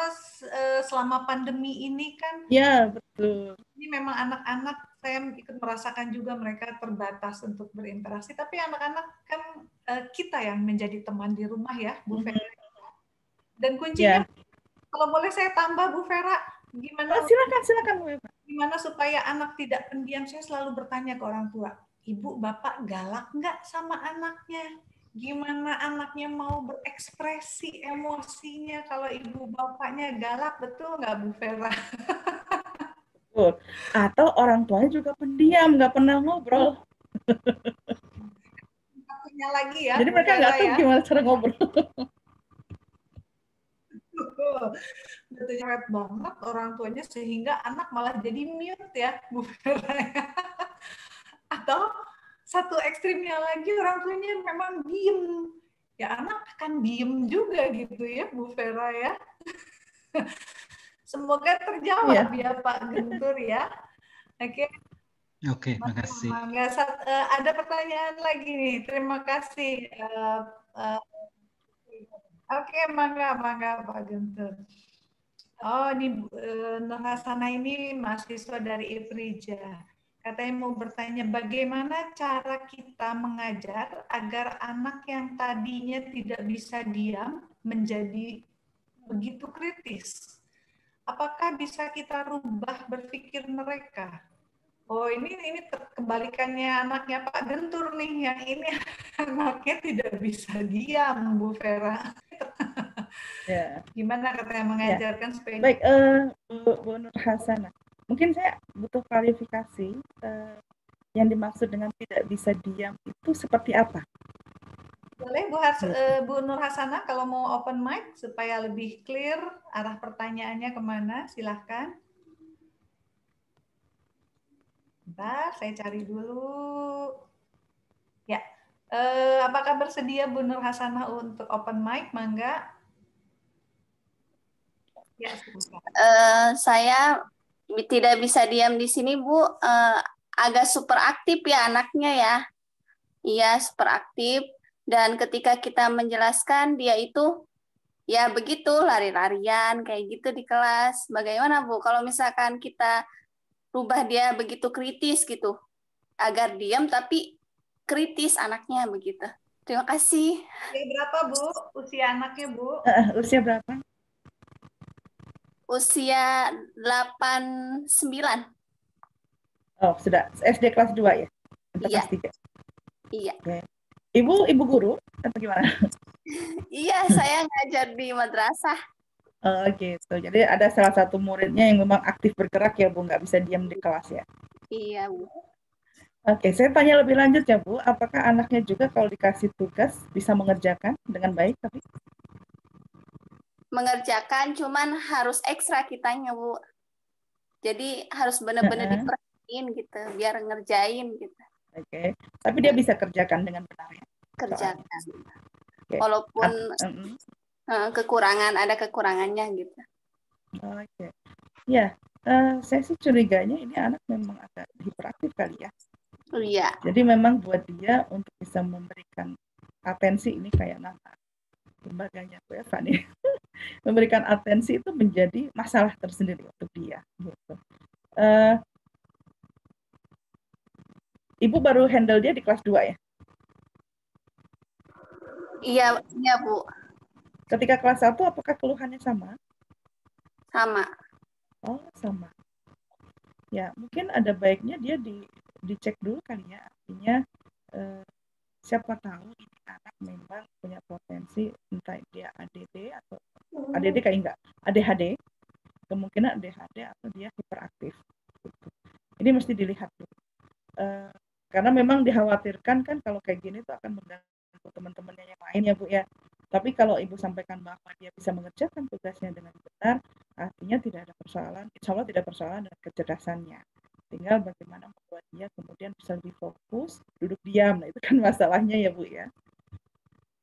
selama pandemi ini kan. Ya, betul. Ini memang anak-anak, saya ikut merasakan juga mereka terbatas untuk berinteraksi, tapi anak-anak kan kita yang menjadi teman di rumah ya, Bu Vera. Dan kuncinya, kalau boleh saya tambah Bu Vera, gimana? Silakan Bu Eva. Gimana supaya anak tidak pendiam? Saya selalu bertanya ke orang tua, Ibu, Bapak galak nggak sama anaknya? Gimana anaknya mau berekspresi emosinya kalau ibu bapaknya galak, betul nggak Bu Vera? Atau orang tuanya juga pendiam, nggak pernah ngobrol. Lagi ya, jadi mereka nggak tahu gimana cara ngobrol. Betul cerewet banget orang tuanya sehingga anak malah jadi mute ya Bu Vera. Atau satu ekstrimnya lagi orang tuanya memang diem, ya anak akan diem juga gitu ya Bu Vera ya. Semoga terjawab ya Pak Guntur ya. Oke, makasih. Ada pertanyaan lagi nih, terima kasih. Oke, mangga Pak Guntur. Oh, ini Nur Hasana ini mahasiswa dari Ifrija. Katanya mau bertanya bagaimana cara kita mengajar agar anak yang tadinya tidak bisa diam menjadi begitu kritis. Apakah bisa kita rubah berpikir mereka? Oh, ini kebalikannya anaknya Pak Gentur nih, yang ini anaknya tidak bisa diam, Bu Vera. Ya. Gimana katanya mengajarkan supaya... Baik, Bu Nur Hasana. Mungkin saya butuh klarifikasi yang dimaksud dengan tidak bisa diam itu seperti apa? Boleh Bu Nur Hasana kalau mau open mic supaya lebih clear arah pertanyaannya kemana, silahkan. Bentar, saya cari dulu. Ya, apakah bersedia Bu Nur Hasana untuk open mic, mangga? Ya, saya tidak bisa diam di sini, Bu. agak super aktif ya anaknya ya. Iya, super aktif. Dan ketika kita menjelaskan, dia itu ya begitu, lari-larian kayak gitu di kelas. Bagaimana Bu, kalau misalkan kita rubah dia begitu kritis gitu, agar diam tapi kritis anaknya begitu. Terima kasih. Usia berapa, Bu? Usia anaknya, Bu? Usia berapa? Usia 8-9. Oh, sudah SD kelas 2 ya? Atau Iya. kelas 3? Iya. Okay. Ibu guru atau gimana? Iya, saya ngajar di madrasah. Oh, gitu. Jadi ada salah satu muridnya yang memang aktif bergerak ya, Bu, nggak bisa diam di kelas ya? Iya, Bu. Oke, saya tanya lebih lanjut ya, Bu. Apakah anaknya juga kalau dikasih tugas bisa mengerjakan dengan baik? Tapi Mengerjakan, cuman harus ekstra kitanya, Bu. Jadi harus benar-benar diperhatiin gitu, biar ngerjain gitu. Oke, tapi dia bisa kerjakan dengan benar ya? Kerjakan. Okay. Walaupun ada kekurangannya gitu. Oke. Ya, saya sih curiganya ini anak memang agak hiperaktif kali ya. Oh iya. Jadi memang buat dia untuk bisa memberikan atensi ini kayak lembaganya WFA nih. Memberikan atensi itu menjadi masalah tersendiri untuk dia gitu. Ibu baru handle dia di kelas 2 ya? Iya, Bu. Ketika kelas 1 apakah keluhannya sama? Sama. Oh, sama. Ya, mungkin ada baiknya dia dicek dulu kali ya. Artinya siapa tahu ini anak memang punya potensi entah dia ADD atau ADD kayak enggak, ADHD, kemungkinan ADHD atau dia hiperaktif. Gitu. Ini mesti dilihat dulu. Karena memang dikhawatirkan kan kalau kayak gini tuh akan mengganggu teman-temannya yang lain ya Bu ya. Tapi kalau Ibu sampaikan bahwa dia bisa mengerjakan tugasnya dengan benar, artinya tidak ada persoalan, insya Allah tidak persoalan dengan kecerdasannya. Tinggal bagaimana membuat dia kemudian bisa lebih fokus, duduk diam. Nah itu kan masalahnya ya Bu ya.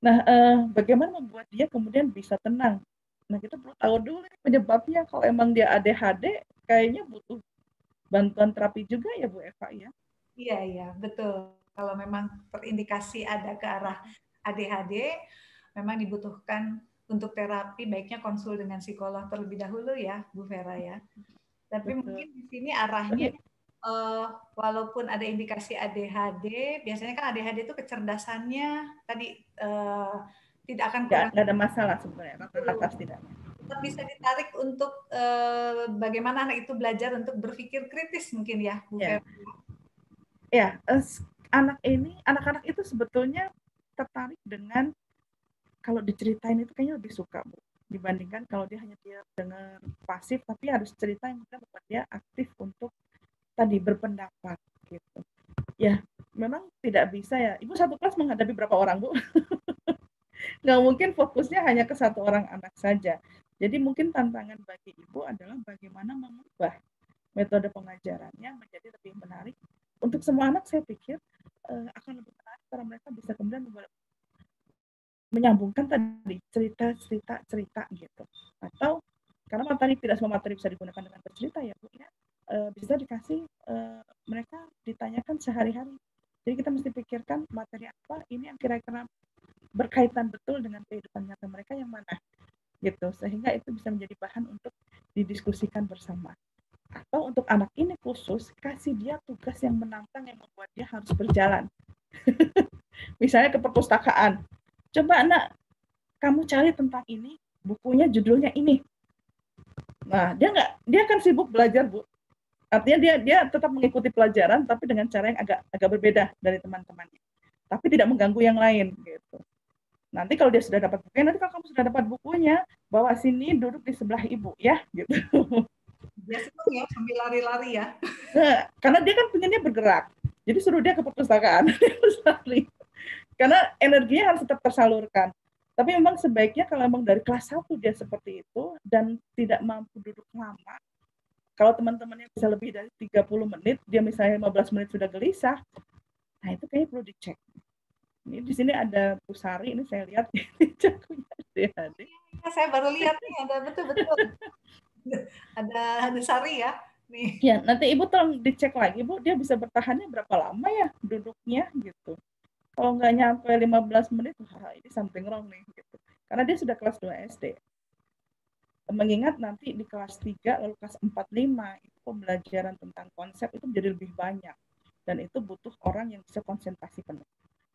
Nah bagaimana membuat dia kemudian bisa tenang. Nah kita perlu tahu dulu penyebabnya. Kalau emang dia ADHD, kayaknya butuh bantuan terapi juga ya Bu Eva ya. Iya, betul. Kalau memang terindikasi ada ke arah ADHD, memang dibutuhkan untuk terapi, baiknya konsul dengan psikolog terlebih dahulu ya, Bu Vera ya. Tapi betul. Mungkin di sini arahnya, walaupun ada indikasi ADHD, biasanya kan ADHD itu kecerdasannya tadi tidak akan kurang. Nggak ada masalah sebenarnya, rata-rata setidaknya. Tetap bisa ditarik untuk bagaimana anak itu belajar untuk berpikir kritis mungkin ya, Bu Vera. Ya, anak-anak itu sebetulnya tertarik dengan kalau diceritain itu kayaknya lebih suka, Bu, dibandingkan kalau dia hanya dengar pasif, tapi harus cerita yang membuat dia aktif untuk tadi berpendapat gitu. Ya, memang tidak bisa ya. Ibu satu kelas menghadapi berapa orang, Bu? Nggak mungkin fokusnya hanya ke satu orang anak saja. Jadi mungkin tantangan bagi Ibu adalah bagaimana mengubah metode pengajarannya menjadi lebih menarik. Untuk semua anak saya pikir akan lebih menarik karena mereka bisa kemudian menyambungkan tadi cerita gitu. Atau karena materi tidak semua materi bisa digunakan dengan bercerita ya Bu ya, bisa dikasih mereka ditanyakan sehari-hari. Jadi kita mesti pikirkan materi apa ini yang kira-kira berkaitan betul dengan kehidupan nyata mereka yang mana gitu, sehingga itu bisa menjadi bahan untuk didiskusikan bersama. Atau untuk anak ini khusus, kasih dia tugas yang menantang yang membuat dia harus berjalan. Misalnya ke perpustakaan. Coba anak, kamu cari tentang ini, bukunya judulnya ini. Nah, dia akan sibuk belajar, Bu. Artinya dia tetap mengikuti pelajaran, tapi dengan cara yang agak berbeda dari teman-temannya. Tapi tidak mengganggu yang lain, gitu. Nanti kalau dia sudah dapat bukunya, nanti kalau kamu sudah dapat bukunya, bawa sini, duduk di sebelah ibu, ya, gitu. Dia senang ya sambil lari-lari ya. Nah, karena dia kan pengennya bergerak. Jadi suruh dia ke perpustakaan. Karena energinya harus tetap tersalurkan. Tapi memang sebaiknya kalau memang dari kelas 1 dia seperti itu dan tidak mampu duduk lama, kalau teman-temannya bisa lebih dari 30 menit, dia misalnya 15 menit sudah gelisah, nah itu kayaknya perlu dicek. Ini di sini ada Pusari, ini saya lihat ini jagonya ADHD. Saya baru lihat nih, ada betul-betul. Ada Sari ya. nih. Ya, nanti Ibu tolong dicek lagi, Bu, dia bisa bertahannya berapa lama ya duduknya gitu. Kalau nggak nyampe 15 menit, wah ini something wrong nih gitu. Karena dia sudah kelas 2 SD. Mengingat nanti di kelas 3 lalu kelas 4, 5 itu pembelajaran tentang konsep itu menjadi lebih banyak. Dan itu butuh orang yang bisa konsentrasi penuh.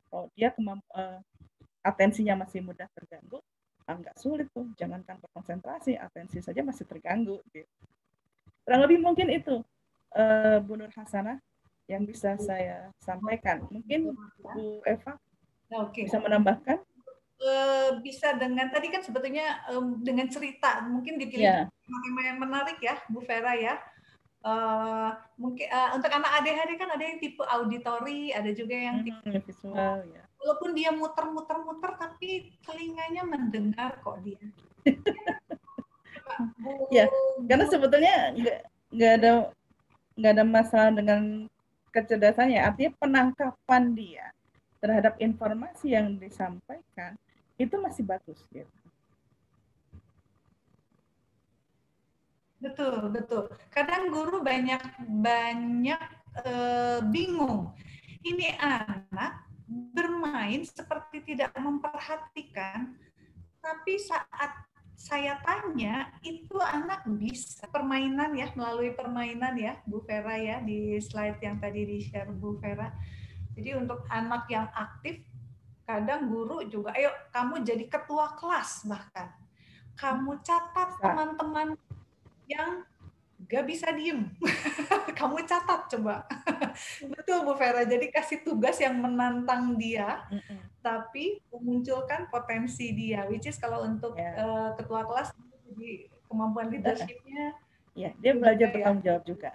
Kalau dia atensinya masih mudah terganggu, nggak sulit tuh. Jangankan berkonsentrasi, atensi saja masih terganggu. Gitu. Kurang lebih mungkin itu, Bu Nur Hasanah, yang bisa saya sampaikan. Mungkin Bu Eva Oke. bisa menambahkan? Bisa dengan tadi kan sebetulnya dengan cerita, mungkin dipilih tema yang menarik ya, Bu Vera ya. Mungkin untuk anak ADHD kan ada yang tipe auditori, ada juga yang tipe visual ya. Walaupun dia muter-muter tapi telinganya mendengar kok dia. Ya, karena sebetulnya nggak ada masalah dengan kecerdasannya, artinya penangkapan dia terhadap informasi yang disampaikan itu masih bagus gitu. Betul, betul. Kadang guru banyak bingung. Ini anak bermain seperti tidak memperhatikan, tapi saat saya tanya, itu anak bisa permainan ya, melalui permainan ya, Bu Vera ya, di slide yang tadi di-share Bu Vera. Jadi untuk anak yang aktif, kadang guru juga, ayo kamu jadi ketua kelas bahkan. Kamu catat teman-teman yang gak bisa diem. Kamu catat coba. Betul Bu Vera, jadi kasih tugas yang menantang dia, tapi memunculkan potensi dia, which is kalau untuk ketua kelas, jadi kemampuan leadership-nya. Ya, dia belajar bertanggung jawab juga.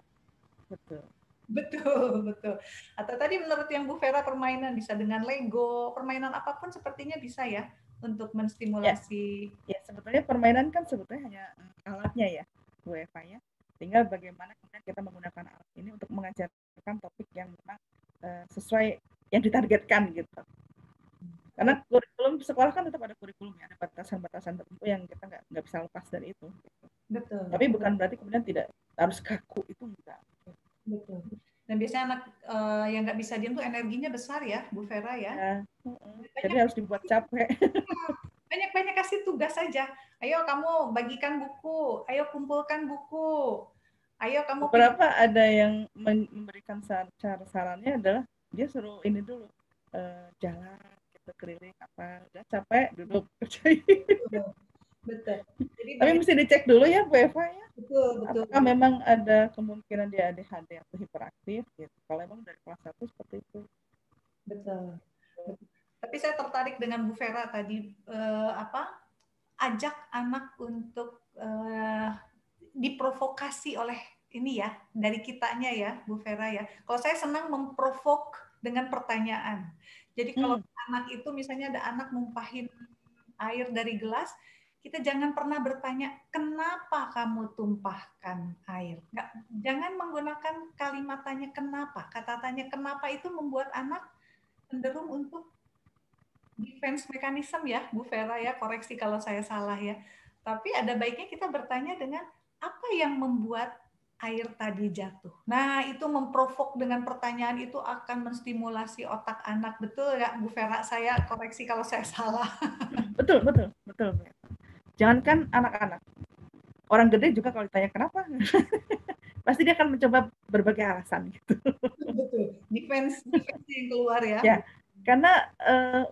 Betul. Betul, betul. Atau tadi menurut yang Bu Vera permainan bisa dengan Lego, permainan apapun sepertinya bisa ya untuk menstimulasi. Ya, sebetulnya permainan kan sebetulnya hanya alatnya ya, Bu Eva ya. Tinggal bagaimana kemudian kita menggunakan alat ini untuk mengajarkan topik yang memang sesuai yang ditargetkan gitu. Karena kurikulum sekolah kan tetap ada kurikulum ya, ada batasan-batasan tertentu yang kita nggak bisa lepas dari itu. Gitu. Betul. Tapi bukan berarti kemudian tidak harus kaku, itu enggak. Betul. Dan biasanya anak yang nggak bisa diam tuh energinya besar ya, Bu Vera ya. Jadi harus dibuat capek. Banyak-banyak kasih tugas saja. Ayo kamu bagikan buku, ayo kumpulkan buku. Ayo kamu beberapa ada yang memberikan sarannya adalah dia suruh ini dulu jalan gitu keliling apa, udah capek duduk kerjain. Betul. Jadi tapi mesti dicek dulu ya Bu Eva ya. Betul. Apakah memang ada kemungkinan dia ADHD atau hiperaktif gitu. Kalau memang dari kelas 1 seperti itu. Betul. Tapi saya tertarik dengan Bu Vera tadi ajak anak untuk diprovokasi oleh ini ya, dari kitanya ya, Bu Vera ya. Kalau saya senang memprovok dengan pertanyaan. Jadi kalau anak itu misalnya ada anak numpahin air dari gelas, kita jangan pernah bertanya, kenapa kamu tumpahkan air? Jangan menggunakan kalimat tanya kenapa. Kata tanya kenapa itu membuat anak cenderung untuk defense mechanism ya, Bu Vera ya, koreksi kalau saya salah ya. Tapi ada baiknya kita bertanya dengan apa yang membuat air tadi jatuh. Nah, itu memprovok dengan pertanyaan itu akan menstimulasi otak anak. Betul ya, Bu Vera? Saya koreksi kalau saya salah. Betul. Jangankan anak-anak. Orang gede juga kalau ditanya kenapa, pasti dia akan mencoba berbagai alasan gitu. Betul. Defense yang keluar ya. Ya, karena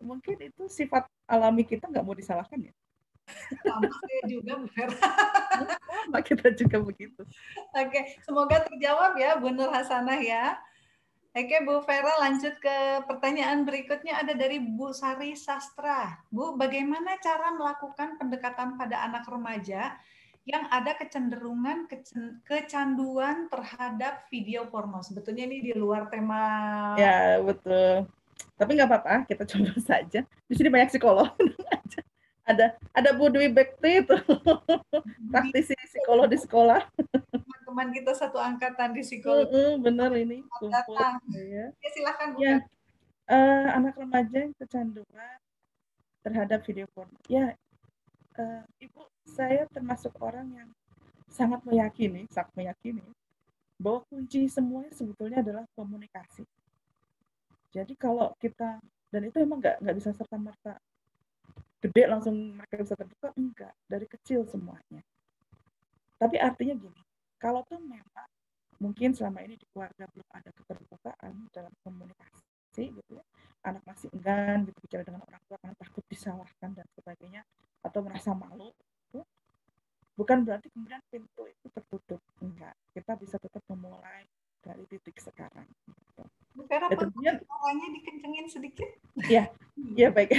mungkin itu sifat alami kita, nggak mau disalahkan ya. Sama saya juga, Bu Vera. Sama kita juga begitu. Oke, semoga terjawab ya, Bu Nur Hasanah ya. Oke, Bu Vera, lanjut ke pertanyaan berikutnya ada dari Bu Sari Sastra. Bu, bagaimana cara melakukan pendekatan pada anak remaja yang ada kecenderungan kecanduan terhadap video porno? Sebetulnya ini di luar tema. Ya, betul. Tapi nggak apa-apa, kita coba saja. Di sini banyak psikolog. ada Bu Dwi Bekti itu, praktisi psikolog di sekolah. Teman-teman kita satu angkatan di psikologi. Bener ini, kumpul. Ya, silakan Bu. Ya, anak remaja yang kecanduan terhadap video porno. Ya, Ibu, saya termasuk orang yang sangat meyakini bahwa kunci semuanya sebetulnya adalah komunikasi. Jadi kalau kita, dan itu emang nggak bisa serta-merta gede langsung mereka bisa terbuka, enggak, dari kecil semuanya. Tapi artinya gini, kalau tuh memang mungkin selama ini di keluarga belum ada keterbukaan dalam komunikasi gitu ya, anak masih enggan gitu bicara dengan orang tua karena takut disalahkan dan sebagainya, atau merasa malu, gitu, bukan berarti kemudian pintu itu tertutup, enggak. Kita bisa tetap memulai dari titik sekarang. Gitu. Bu Vera, Ya tentunya, suaranya dikencengin sedikit. ya, ya baik.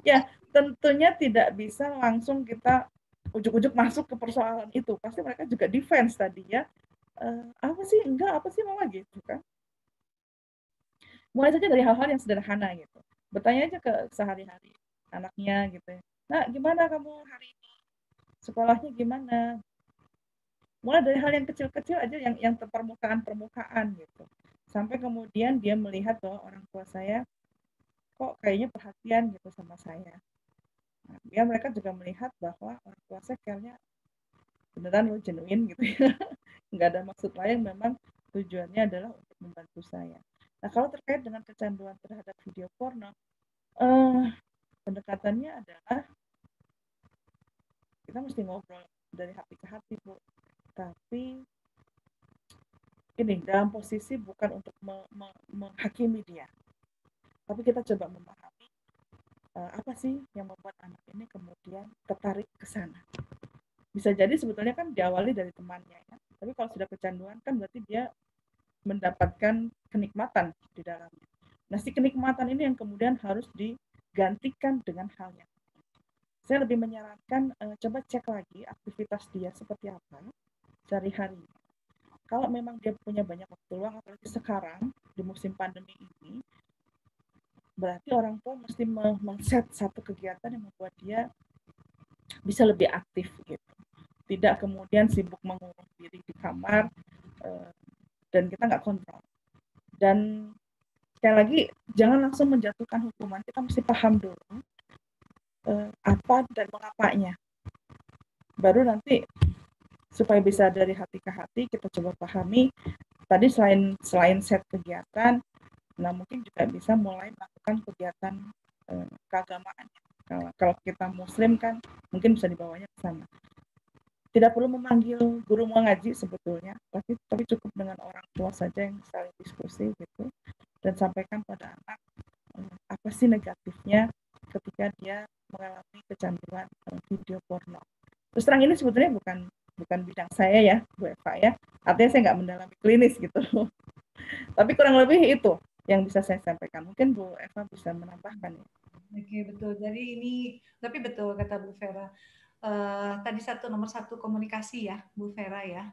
Ya, tentunya tidak bisa langsung kita ujuk-ujuk masuk ke persoalan itu. Pasti mereka juga defense tadinya. Apa sih? Enggak, apa sih mama gitu kan. Mulai saja dari hal-hal yang sederhana gitu. Bertanya aja ke sehari-hari anaknya gitu ya. Nah, gimana kamu hari ini? Sekolahnya gimana? Mulai dari hal yang kecil-kecil aja yang permukaan gitu. Sampai kemudian dia melihat bahwa orang tua saya kok kayaknya perhatian gitu sama saya. Nah, biar mereka juga melihat bahwa orang tua saya kayaknya beneran lo genuine gitu ya. Nggak ada maksud lain, memang tujuannya adalah untuk membantu saya. Nah, kalau terkait dengan kecanduan terhadap video porno, pendekatannya adalah kita mesti ngobrol dari hati ke hati, Bu. Tapi ini dalam posisi bukan untuk menghakimi dia, tapi kita coba memahami apa sih yang membuat anak ini kemudian tertarik ke sana. Bisa jadi sebetulnya kan diawali dari temannya ya. Tapi kalau sudah kecanduan kan berarti dia mendapatkan kenikmatan di dalamnya. Nah, si kenikmatan ini yang kemudian harus digantikan dengan hal yang saya lebih menyarankan coba cek lagi aktivitas dia seperti apa sehari-hari. Kalau memang dia punya banyak waktu luang, apalagi sekarang di musim pandemi ini, berarti orang tua mesti men-set satu kegiatan yang membuat dia bisa lebih aktif gitu. Tidak kemudian sibuk mengurung diri di kamar dan kita nggak kontrol. Dan sekali lagi jangan langsung menjatuhkan hukuman, kita mesti paham dulu apa dan mengapanya. Baru nanti supaya bisa dari hati ke hati kita coba pahami. Tadi selain set kegiatan, nah mungkin juga bisa mulai melakukan kegiatan keagamaan. Kalau kita Muslim kan mungkin bisa dibawanya ke sana. Tidak perlu memanggil guru mengaji sebetulnya, tapi cukup dengan orang tua saja yang saling diskusi gitu dan sampaikan pada anak apa sih negatifnya ketika dia mengalami kecanduan video porno. Terus terang ini sebetulnya bukan bidang saya ya, Bu Eva ya. Artinya saya nggak mendalami klinis gitu. Tapi kurang lebih itu yang bisa saya sampaikan. Mungkin Bu Eva bisa menambahkan ya. Oke, betul. Jadi ini, tapi betul kata Bu Vera. Tadi nomor satu komunikasi ya, Bu Vera ya.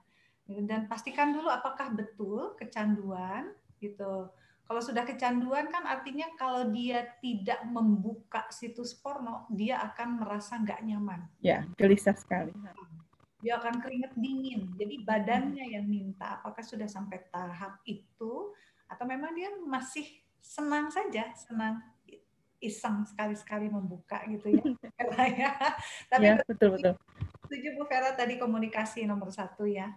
Dan pastikan dulu apakah betul kecanduan gitu. Kalau sudah kecanduan kan artinya kalau dia tidak membuka situs porno, dia akan merasa nggak nyaman. Ya, gelisah sekali. Dia akan keringat dingin. Jadi badannya yang minta. Apakah sudah sampai tahap itu atau memang dia masih senang saja, senang iseng sekali-sekali membuka gitu ya. Tapi ya, betul. setuju Bu Vera tadi komunikasi nomor satu ya.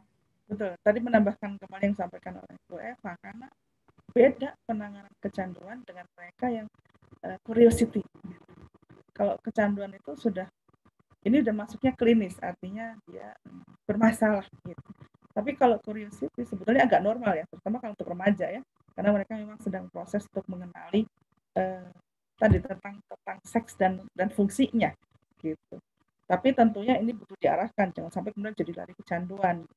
Betul. Tadi menambahkan kembali yang disampaikan oleh Bu Eva, karena beda penanganan kecanduan dengan mereka yang curiosity. Kalau kecanduan itu ini udah masuknya klinis, artinya dia bermasalah gitu. Tapi kalau curiosity sebetulnya agak normal ya, terutama kalau untuk remaja ya, karena mereka memang sedang proses untuk mengenali tadi tentang seks dan fungsinya gitu. Tapi tentunya ini butuh diarahkan, jangan sampai kemudian jadi lari kecanduan.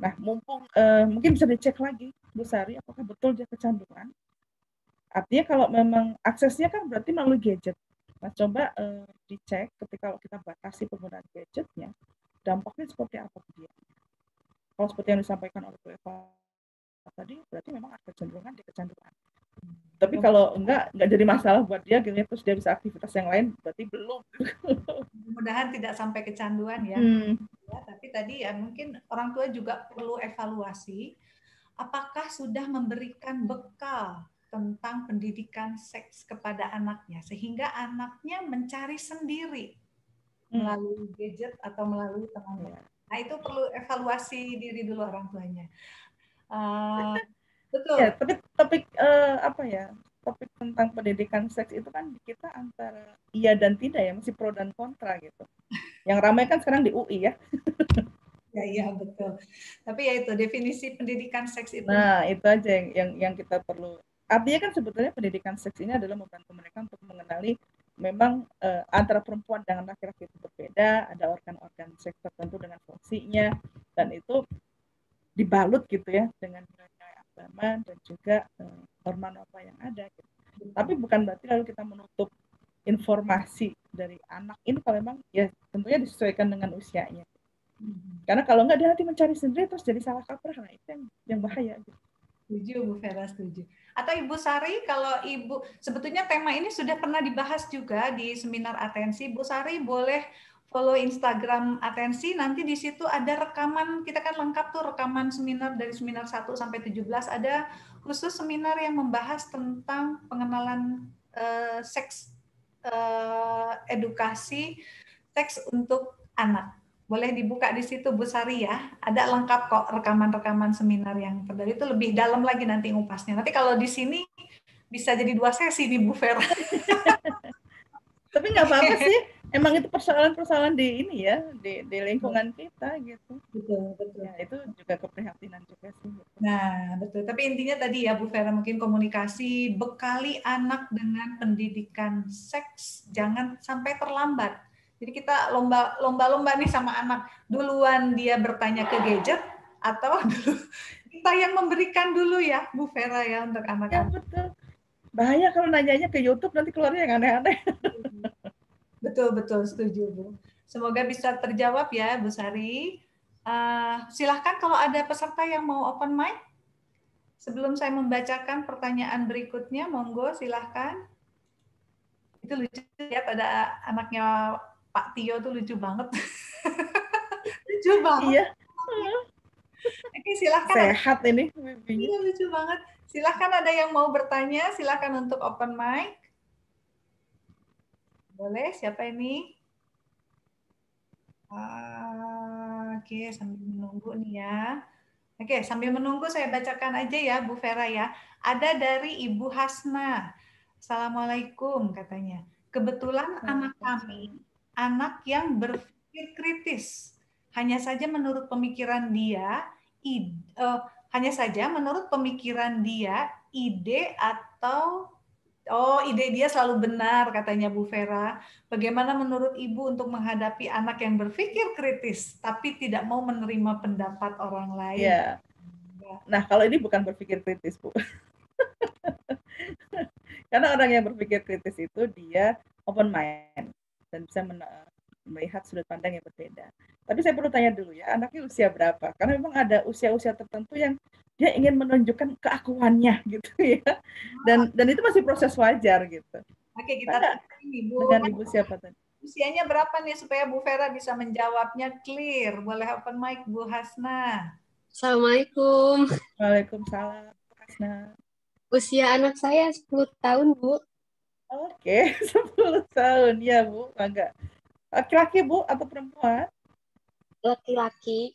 Nah, mumpung mungkin bisa dicek lagi, Bu Sari, apakah betul dia kecanduan? Artinya kalau memang aksesnya kan berarti melalui gadget. Nah, coba dicek ketika kalau kita batasi penggunaan gadgetnya, dampaknya seperti apa ke dia. Kalau seperti yang disampaikan oleh Bu Eva tadi, berarti memang ada kecenderungan di kecanduan. Tapi kalau enggak jadi masalah buat dia, terus dia bisa aktivitas yang lain, berarti belum. Mudah-mudahan tidak sampai kecanduan ya. Ya, tapi tadi ya mungkin orang tua juga perlu evaluasi apakah sudah memberikan bekal tentang pendidikan seks kepada anaknya sehingga anaknya mencari sendiri melalui gadget atau melalui teman-teman. Nah, itu perlu evaluasi diri dulu orang tuanya. Ya, Betul. tapi topik apa ya? Topik tentang pendidikan seks itu kan kita antara iya dan tidak ya, masih pro dan kontra gitu. Yang ramai kan sekarang di UI ya. Ya, betul. Tapi ya itu definisi pendidikan seks itu. Nah, itu aja yang kita perlu. Artinya kan sebetulnya pendidikan seks ini adalah membantu mereka untuk mengenali memang antara perempuan dengan laki-laki itu berbeda, ada organ-organ seks tertentu dengan fungsinya, dan itu dibalut gitu ya dengan nilai agama dan juga hormon apa yang ada. Gitu. Tapi bukan berarti lalu kita menutup informasi dari anak ini kalau memang ya tentunya disesuaikan dengan usianya. Karena kalau enggak dia nanti mencari sendiri terus jadi salah kaprah, nah itu yang bahaya. Gitu. Setuju, Bu Vera, setuju. Atau Ibu Sari, kalau Ibu, sebetulnya tema ini sudah pernah dibahas juga di seminar Atensi. Bu Sari boleh follow Instagram Atensi, nanti di situ ada rekaman, kita kan lengkap tuh rekaman seminar dari seminar 1 sampai 17, ada khusus seminar yang membahas tentang pengenalan seks, edukasi seks untuk anak. Boleh dibuka di situ Bu Sari ya. Ada lengkap kok rekaman-rekaman seminar yang terdiri itu lebih dalam lagi nanti ngupasnya. Nanti kalau di sini bisa jadi 2 sesi nih Bu Vera. Tapi nggak apa-apa sih. Emang itu persoalan-persoalan di ini ya, di lingkungan kita gitu. Betul, betul. Ya, itu juga keprihatinan juga sih. Gitu. Nah, betul. Tapi intinya tadi ya Bu Vera, mungkin komunikasi, bekali anak dengan pendidikan seks, jangan sampai terlambat. Jadi kita lomba-lomba nih sama anak. Duluan dia bertanya ke gadget, atau dulu kita yang memberikan dulu ya, Bu Vera ya, untuk Ya anak-anak. betul. Bahaya kalau nanyanya ke YouTube nanti keluarnya yang aneh-aneh. Betul, betul, setuju Bu. Semoga bisa terjawab ya Bu Sari. Silahkan kalau ada peserta yang mau open mic. Sebelum saya membacakan pertanyaan berikutnya, monggo silahkan. Itu lucu ya, ada anaknya Pak Tio tuh lucu banget. Lucu banget. Iya. Oke, silahkan. Sehat ini. Iya, lucu banget. Silahkan ada yang mau bertanya, silahkan untuk open mic. Boleh, siapa ini? Oke, sambil menunggu nih ya. Oke, sambil menunggu saya bacakan aja ya Bu Vera ya. Ada dari Ibu Hasna. Assalamualaikum katanya. Kebetulan anak kami, anak yang berpikir kritis. Hanya saja menurut pemikiran dia, ide atau ide dia selalu benar katanya Bu Vera. Bagaimana menurut Ibu untuk menghadapi anak yang berpikir kritis tapi tidak mau menerima pendapat orang lain? Ya. Nah, kalau ini bukan berpikir kritis, Bu. Karena orang yang berpikir kritis itu dia open mind dan bisa melihat sudut pandang yang berbeda. Tapi saya perlu tanya dulu ya, anaknya usia berapa? Karena memang ada usia-usia tertentu yang dia ingin menunjukkan keakuannya gitu ya. Dan itu masih proses wajar gitu. Oke, kita tanya Ibu. Dengan Ibu siapa tadi? Usianya berapa nih supaya Bu Vera bisa menjawabnya clear? Boleh open mic Bu Hasna. Assalamualaikum. Waalaikumsalam Bu Hasna. Usia anak saya 10 tahun, Bu. Oke, 10 tahun. Ya, Bu. Enggak. Laki-laki, Bu, atau perempuan? Laki-laki.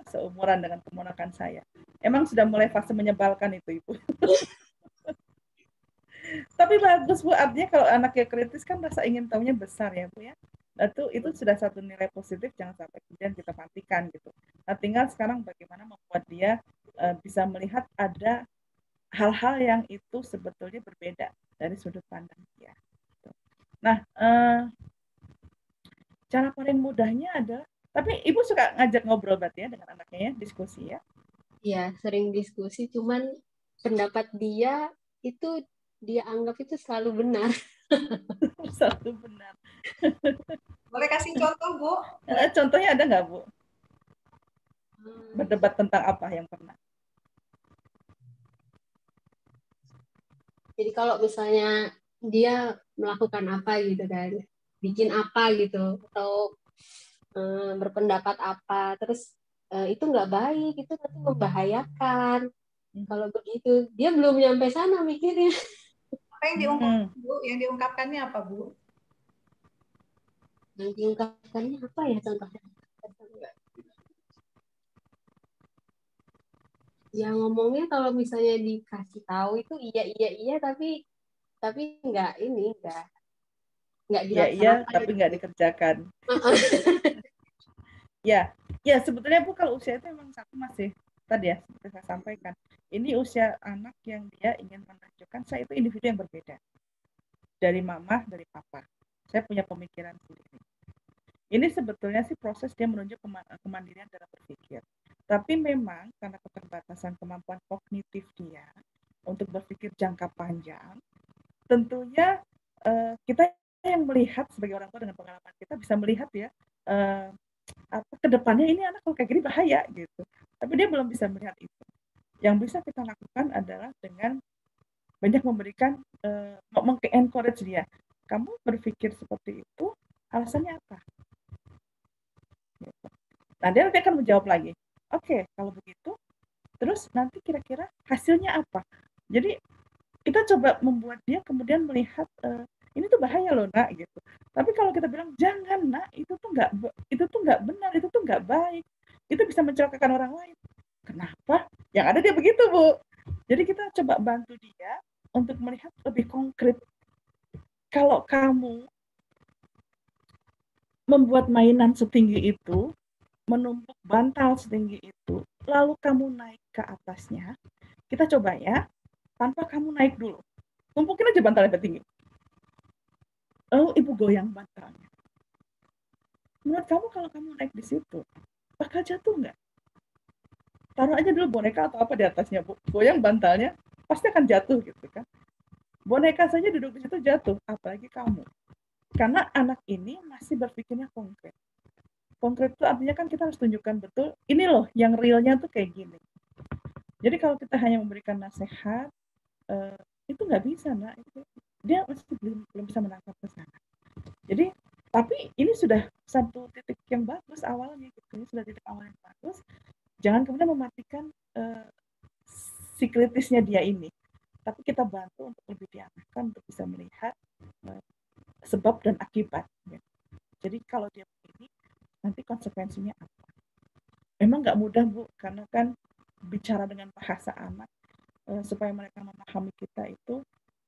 Seumuran dengan keponakan saya. Emang sudah mulai fase menyebalkan itu, Ibu. Tapi bagus, Bu. Artinya kalau anaknya kritis kan rasa ingin tahunya besar ya, Bu ya. Nah, itu sudah satu nilai positif, jangan sampai kemudian kita matikan gitu. Nah, tinggal sekarang bagaimana membuat dia bisa melihat ada hal-hal yang itu sebetulnya berbeda dari sudut pandang dia. Nah, cara paling mudahnya adalah, tapi Ibu suka ngajak ngobrol berarti ya dengan anaknya ya, diskusi ya? Iya, sering diskusi, cuman pendapat dia itu dia anggap itu selalu benar. Selalu benar. Boleh kasih contoh, Bu? Contohnya ada nggak, Bu? Berdebat tentang apa yang pernah? Jadi kalau misalnya dia melakukan apa gitu kan, bikin apa gitu, atau berpendapat apa, terus itu nggak baik, itu nanti membahayakan. Kalau begitu, dia belum nyampe sana mikirnya. Apa yang diungkapkan, Bu? Yang diungkapkannya apa, Bu? Yang diungkapkannya apa ya contohnya? Ya ngomongnya kalau misalnya dikasih tahu itu iya tapi nggak Ya, dilaksanakan tapi nggak gitu. dikerjakan. Ya, sebetulnya Bu kalau usia itu memang satu masih tadi ya seperti saya sampaikan. Ini usia anak yang dia ingin menunjukkan saya itu individu yang berbeda dari mama, dari papa. Saya punya pemikiran sendiri. Ini sebetulnya sih proses dia menunjuk kemandirian dalam berpikir. Tapi memang karena keterbatasan kemampuan kognitif dia untuk berpikir jangka panjang, tentunya kita yang melihat sebagai orang tua dengan pengalaman kita bisa melihat ya kedepannya ini anak kalau kayak gini bahaya gitu. Tapi dia belum bisa melihat itu. Yang bisa kita lakukan adalah dengan banyak memberikan meng-encourage dia. Kamu berpikir seperti itu, alasannya apa? Gitu. Nah, dia nanti akan menjawab lagi. Oke, kalau begitu, terus nanti kira-kira hasilnya apa? Jadi kita coba membuat dia kemudian melihat ini tuh bahaya loh nak gitu. Tapi kalau kita bilang jangan nak, itu tuh nggak benar, itu tuh nggak baik, itu bisa mencelakakan orang lain. Kenapa? Yang ada dia begitu Bu. Jadi kita coba bantu dia untuk melihat lebih konkret. Kalau kamu membuat mainan setinggi itu, menumpuk bantal setinggi itu, lalu kamu naik ke atasnya, kita coba ya, tanpa kamu naik dulu. Tumpukin aja bantalnya tinggi. Lalu ibu goyang bantalnya. Menurut kamu kalau kamu naik di situ, bakal jatuh nggak? Taruh aja dulu boneka atau apa di atasnya, Bu. Goyang bantalnya, pasti akan jatuh gitu kan. Boneka saja duduk di situ jatuh, apalagi kamu. Karena anak ini masih berpikirnya konkret. Konkret itu artinya kan kita harus tunjukkan betul, ini loh yang realnya tuh kayak gini. Jadi kalau kita hanya memberikan nasihat, itu nggak bisa, nak. Dia masih belum bisa menangkap ke sana. Jadi, tapi ini sudah satu titik yang bagus awalnya gitu. Ini sudah titik awal yang bagus. Jangan kemudian mematikan si kritisnya dia ini. Tapi kita bantu untuk lebih diarahkan untuk bisa melihat sebab dan akibat. Gitu. Jadi kalau dia begini, nanti konsekuensinya apa? Memang nggak mudah Bu, karena kan bicara dengan bahasa anak supaya mereka memahami kita itu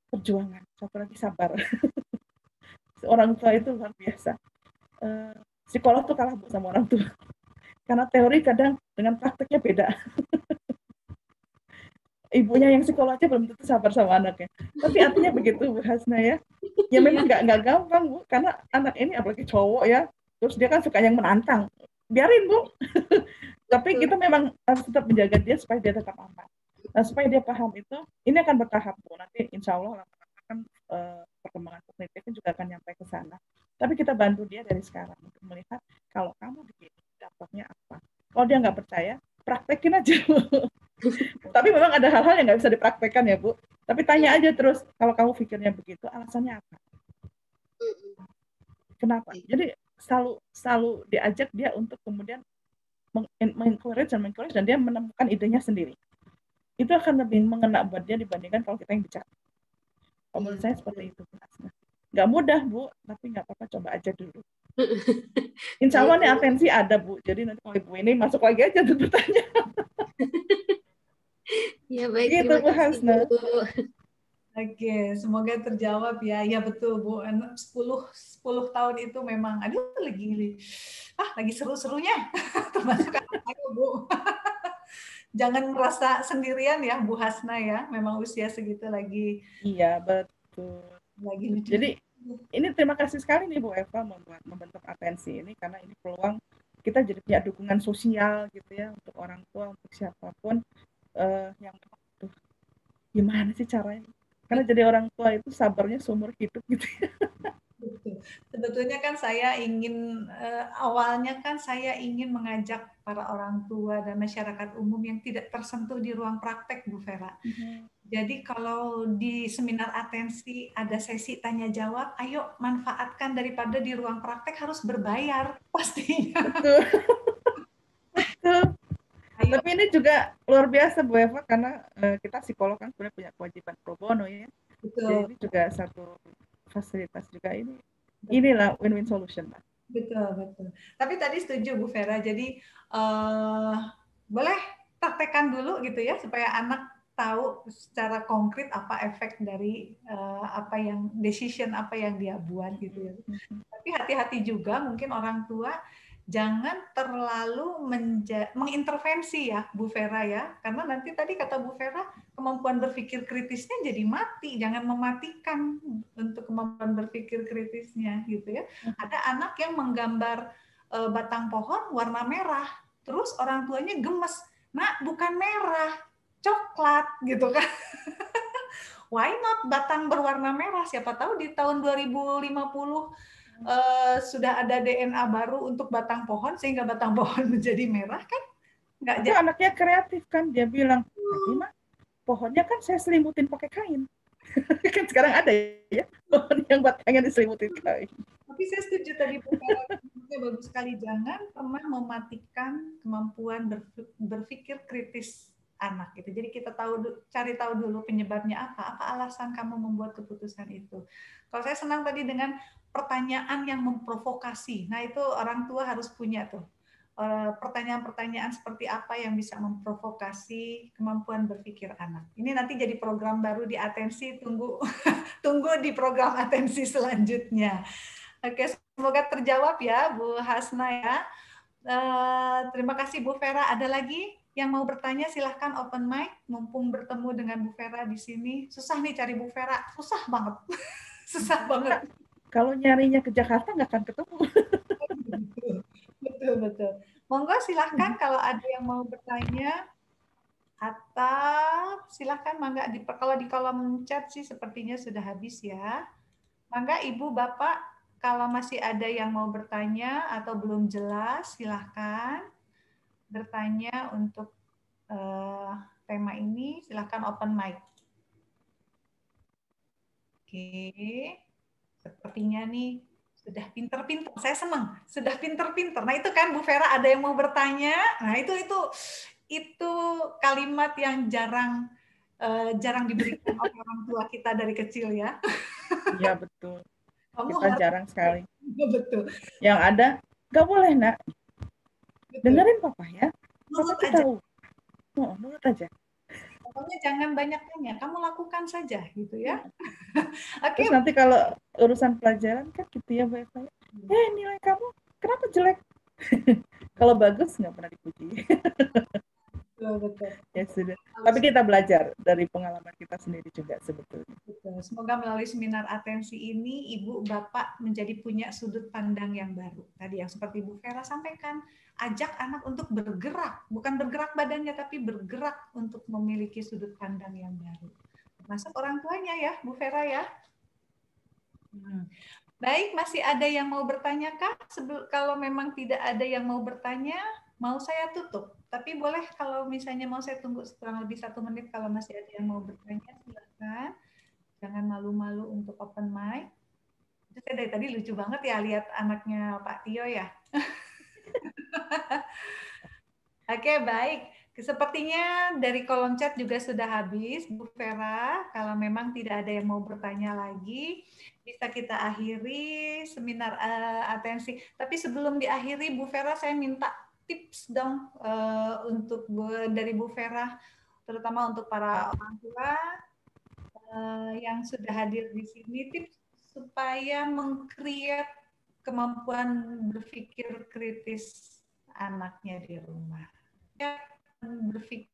perjuangan. Satu lagi sabar. Orang tua itu luar biasa. Psikolog tuh kalah Bu sama orang tua. Karena teori kadang dengan prakteknya beda. Ibunya yang psikolog aja belum tentu sabar sama anaknya. Tapi artinya begitu Bu Hasna ya. Ya memang nggak gampang Bu, karena anak ini apalagi cowok ya, terus dia kan suka yang menantang. Biarin Bu. Tapi kita memang harus tetap menjaga dia supaya dia tetap aman. Nah, supaya dia paham itu, ini akan bertahap Bu. Nanti insya Allah akan perkembangan kognitifnya juga akan nyampe ke sana. Tapi kita bantu dia dari sekarang untuk melihat kalau kamu begini, dampaknya apa. Kalau dia nggak percaya, praktekin aja Bu. Tapi memang ada hal-hal yang nggak bisa dipraktekkan ya Bu. Tapi tanya aja terus, kalau kamu pikirnya begitu, alasannya apa? Kenapa? Jadi selalu diajak dia untuk kemudian mengencourage dan dia menemukan idenya sendiri. Itu akan lebih mengena buat dia dibandingkan kalau kita yang bicara. Menurut saya seperti itu. Nggak mudah Bu, tapi nggak apa-apa, coba aja dulu. Insya Allah nih atensi ada Bu, jadi nanti kalau Ibu ini masuk lagi aja tuh bertanya. Ya baik, gitu, terima Bu kasih Hasna. Bu. Oke, semoga terjawab ya. Ya betul Bu, 10 tahun itu memang lagi seru-serunya termasuk anak saya Bu. Jangan merasa sendirian ya Bu Hasna ya. Memang usia segitu lagi. Iya, betul. Lagi lucu. Jadi ini terima kasih sekali nih Bu Eva membentuk atensi ini, karena ini peluang kita jadi punya dukungan sosial gitu ya untuk orang tua, untuk siapapun yang tuh gimana sih caranya? Karena jadi orang tua itu sabarnya seumur hidup gitu ya. Betul. Sebetulnya kan saya ingin awalnya kan saya ingin mengajak para orang tua dan masyarakat umum yang tidak tersentuh di ruang praktek Bu Vera. Jadi kalau di seminar atensi ada sesi tanya jawab, ayo manfaatkan daripada di ruang praktek harus berbayar pastinya. Betul. Betul. Ayo. Tapi ini juga luar biasa Bu Eva, karena kita psikolog kan sebenarnya punya kewajiban pro bono ya. Betul. Jadi ini juga satu fasilitas juga ini. Inilah win-win solution lah. Betul, betul. Tapi tadi setuju Bu Vera, jadi boleh praktekkan dulu gitu ya supaya anak tahu secara konkret apa efek dari apa yang decision apa yang dia buat gitu ya. Tapi hati-hati juga mungkin orang tua jangan terlalu mengintervensi ya Bu Vera ya, karena nanti tadi kata Bu Vera kemampuan berpikir kritisnya jadi mati, jangan mematikan untuk kemampuan berpikir kritisnya gitu ya. Ada anak yang menggambar batang pohon warna merah, terus orang tuanya gemes, "Nak, bukan merah, coklat," gitu kan. Why not batang berwarna merah? Siapa tahu di tahun 2050 sudah ada DNA baru untuk batang pohon sehingga batang pohon menjadi merah kan? Nggak Itu anaknya kreatif kan, dia bilang, "Tapi Mak, pohonnya kan saya selimutin pakai kain." Kan sekarang ada ya pohon yang batangnya diselimutin kain. Tapi saya setuju tadi Bu Vera, bagus sekali, jangan pernah mematikan kemampuan berpikir kritis anak gitu. Jadi kita cari tahu dulu penyebabnya apa alasan kamu membuat keputusan itu. Kalau saya senang tadi dengan pertanyaan yang memprovokasi. Nah, itu orang tua harus punya tuh. Pertanyaan-pertanyaan seperti apa yang bisa memprovokasi kemampuan berpikir anak. Ini nanti jadi program baru di Atensi, tunggu di program Atensi selanjutnya. Oke, semoga terjawab ya Bu Hasna ya. Terima kasih Bu Vera. Ada lagi yang mau bertanya? Silahkan open mic. Mumpung bertemu dengan Bu Vera di sini. Susah nih cari Bu Vera. Susah banget. Susah banget. Kalau nyarinya ke Jakarta nggak akan ketemu. Betul. Monggo silahkan kalau ada yang mau bertanya. Atau silahkan Mangga, kalau di kolom chat sih sepertinya sudah habis ya. Mangga Ibu, Bapak, kalau masih ada yang mau bertanya atau belum jelas, silahkan bertanya untuk tema ini. Silahkan open mic. Oke, sepertinya nih sudah pinter-pinter. Saya senang, sudah pinter-pinter. Nah itu kan Bu Vera ada yang mau bertanya. Nah itu kalimat yang jarang diberikan oleh orang tua kita dari kecil ya. Iya betul. Kamu Kita jarang sekali. Betul. Yang ada, nggak boleh Nak. Betul. Dengerin Papa ya. Nurut Papa aja. tahu. Nurut aja. Pokoknya jangan banyak tanya, kamu lakukan saja gitu ya. Oke. Terus nanti kalau urusan pelajaran kan gitu ya Bu Eva. Nilai kamu kenapa jelek? Kalau bagus nggak pernah dipuji. Betul. Ya sudah. Tapi kita belajar dari pengalaman kita sendiri juga sebetulnya. Betul. Semoga melalui seminar Atensi ini Ibu Bapak menjadi punya sudut pandang yang baru. Tadi yang seperti Bu Vera sampaikan, ajak anak untuk bergerak, bukan bergerak badannya tapi bergerak untuk memiliki sudut pandang yang baru. Termasuk orang tuanya ya, Bu Vera ya. Baik, masih ada yang mau bertanya kah? Kalau memang tidak ada yang mau bertanya, mau saya tutup. Tapi boleh kalau misalnya mau saya tunggu kurang lebih 1 menit kalau masih ada yang mau bertanya, silakan. Jangan malu-malu untuk open mic. Itu saya dari tadi lucu banget ya lihat anaknya Pak Tio ya. Oke, baik. Sepertinya dari kolom chat juga sudah habis, Bu Vera. Kalau memang tidak ada yang mau bertanya lagi, bisa kita akhiri seminar Atensi. Tapi sebelum diakhiri, Bu Vera, saya minta tips dong dari Bu Vera, terutama untuk para orang tua yang sudah hadir di sini, tips supaya meng-create kemampuan berpikir kritis anaknya di rumah. Ya, berpikir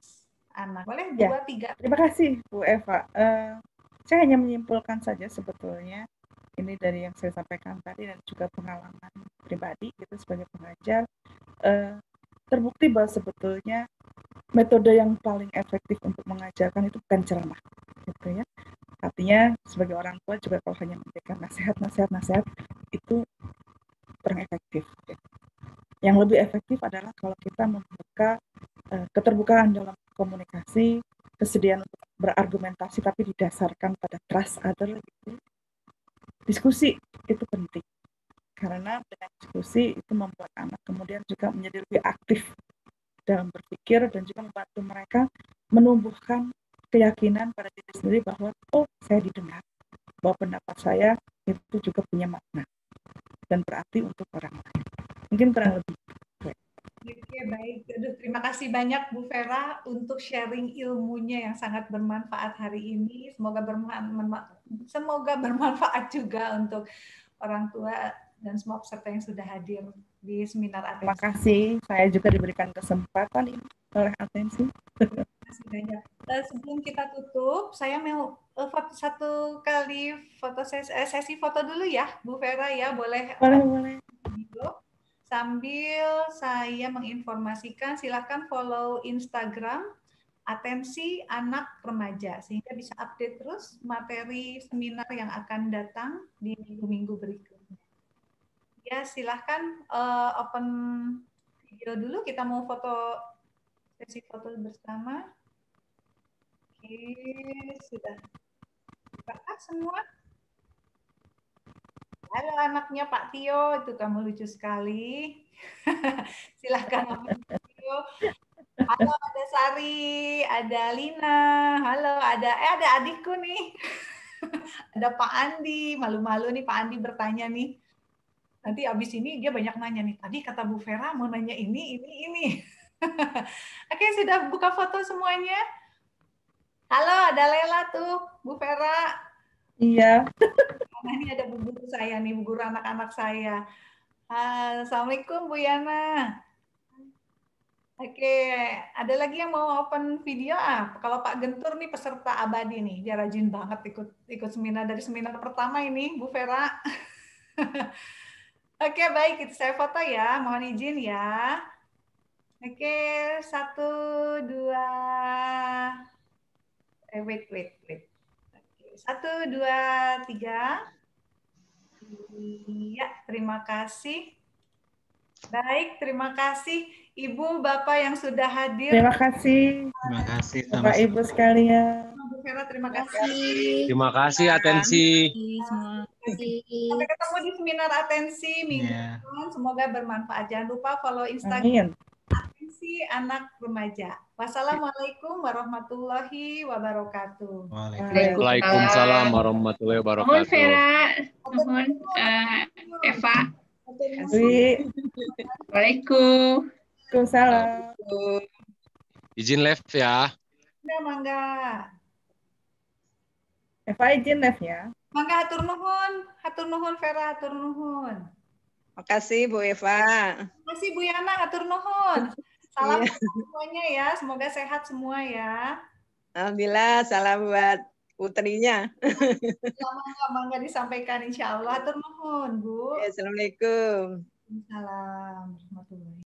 anak. Boleh 2-3. Terima kasih Bu Eva. Saya hanya menyimpulkan saja sebetulnya ini dari yang saya sampaikan tadi dan juga pengalaman pribadi gitu sebagai pengajar. Terbukti bahwa sebetulnya metode yang paling efektif untuk mengajarkan itu bukan ceramah, gitu ya. Artinya sebagai orang tua juga kalau hanya memberikan nasihat itu kurang efektif. Ya. Yang lebih efektif adalah kalau kita membuka keterbukaan dalam komunikasi, kesediaan untuk berargumentasi tapi didasarkan pada trust other gitu. Diskusi itu penting. Karena dengan diskusi itu membuat anak kemudian juga menjadi lebih aktif dalam berpikir dan juga membantu mereka menumbuhkan keyakinan pada diri sendiri bahwa saya didengar, bahwa pendapat saya itu juga punya makna dan berarti untuk orang lain. Mungkin kurang lebih. Oke, baik. Aduh, terima kasih banyak Bu Vera untuk sharing ilmunya yang sangat bermanfaat hari ini. Semoga bermanfaat juga untuk orang tua dan semua peserta yang sudah hadir di seminar Terima atensi. kasih, saya juga diberikan kesempatan ini oleh atensi. Terima kasih banyak. Sebelum kita tutup, saya mau satu kali sesi foto dulu ya, Bu Vera ya, boleh? Boleh. Video. Sambil saya menginformasikan, silakan follow Instagram Atensi Anak Remaja sehingga bisa update terus materi seminar yang akan datang di minggu-minggu berikutnya. Ya, silahkan open video dulu. Kita mau sesi foto bersama. Oke, sudah buka semua. Halo anaknya Pak Tio, itu kamu lucu sekali. Silahkan open video. Halo, ada Sari, ada Lina, halo, ada adikku nih. Ada Pak Andi, malu-malu nih Pak Andi bertanya nih. Nanti abis ini dia banyak nanya nih. Tadi kata Bu Vera mau nanya ini. Oke, sudah buka foto semuanya? Halo, ada Lela tuh, Bu Vera. Iya. Nah, ini ada bu guru saya nih, bu guru anak-anak saya. Assalamualaikum Bu Yana. Oke, ada lagi yang mau open video? Kalau Pak Gentur nih peserta abadi nih, dia rajin banget ikut seminar dari seminar pertama ini, Bu Vera. Oke, baik, itu saya foto ya, mohon izin ya. Oke, 1, 2, wait. Oke, 1, 2, 3. Iya, terima kasih. Baik, terima kasih Ibu, Bapak yang sudah hadir. Terima kasih. Terima kasih Bapak Ibu sekalian. Bu Vera, terima kasih. Terima kasih atensi. Sampai ketemu di seminar atensi minggu depan. Semoga bermanfaat. Jangan lupa follow Instagram Atensi Anak Remaja. Wassalamualaikum warahmatullahi wabarakatuh. Waalaikumsalam warahmatullahi wabarakatuh. Mohon Vera, mohon Eva. Waalaikumsalam. Izin live ya. Ya, mangga. Eva izin live ya. Mangga hatur nuhun Vera, hatur nuhun. Makasih Bu Eva. Makasih Bu Yana, hatur nuhun. Salam semuanya ya, semoga sehat semua ya. Alhamdulillah, salam buat putrinya. Mangga disampaikan insya Allah. Hatur nuhun Bu. Assalamualaikum. Waalaikumsalam warahmatullahi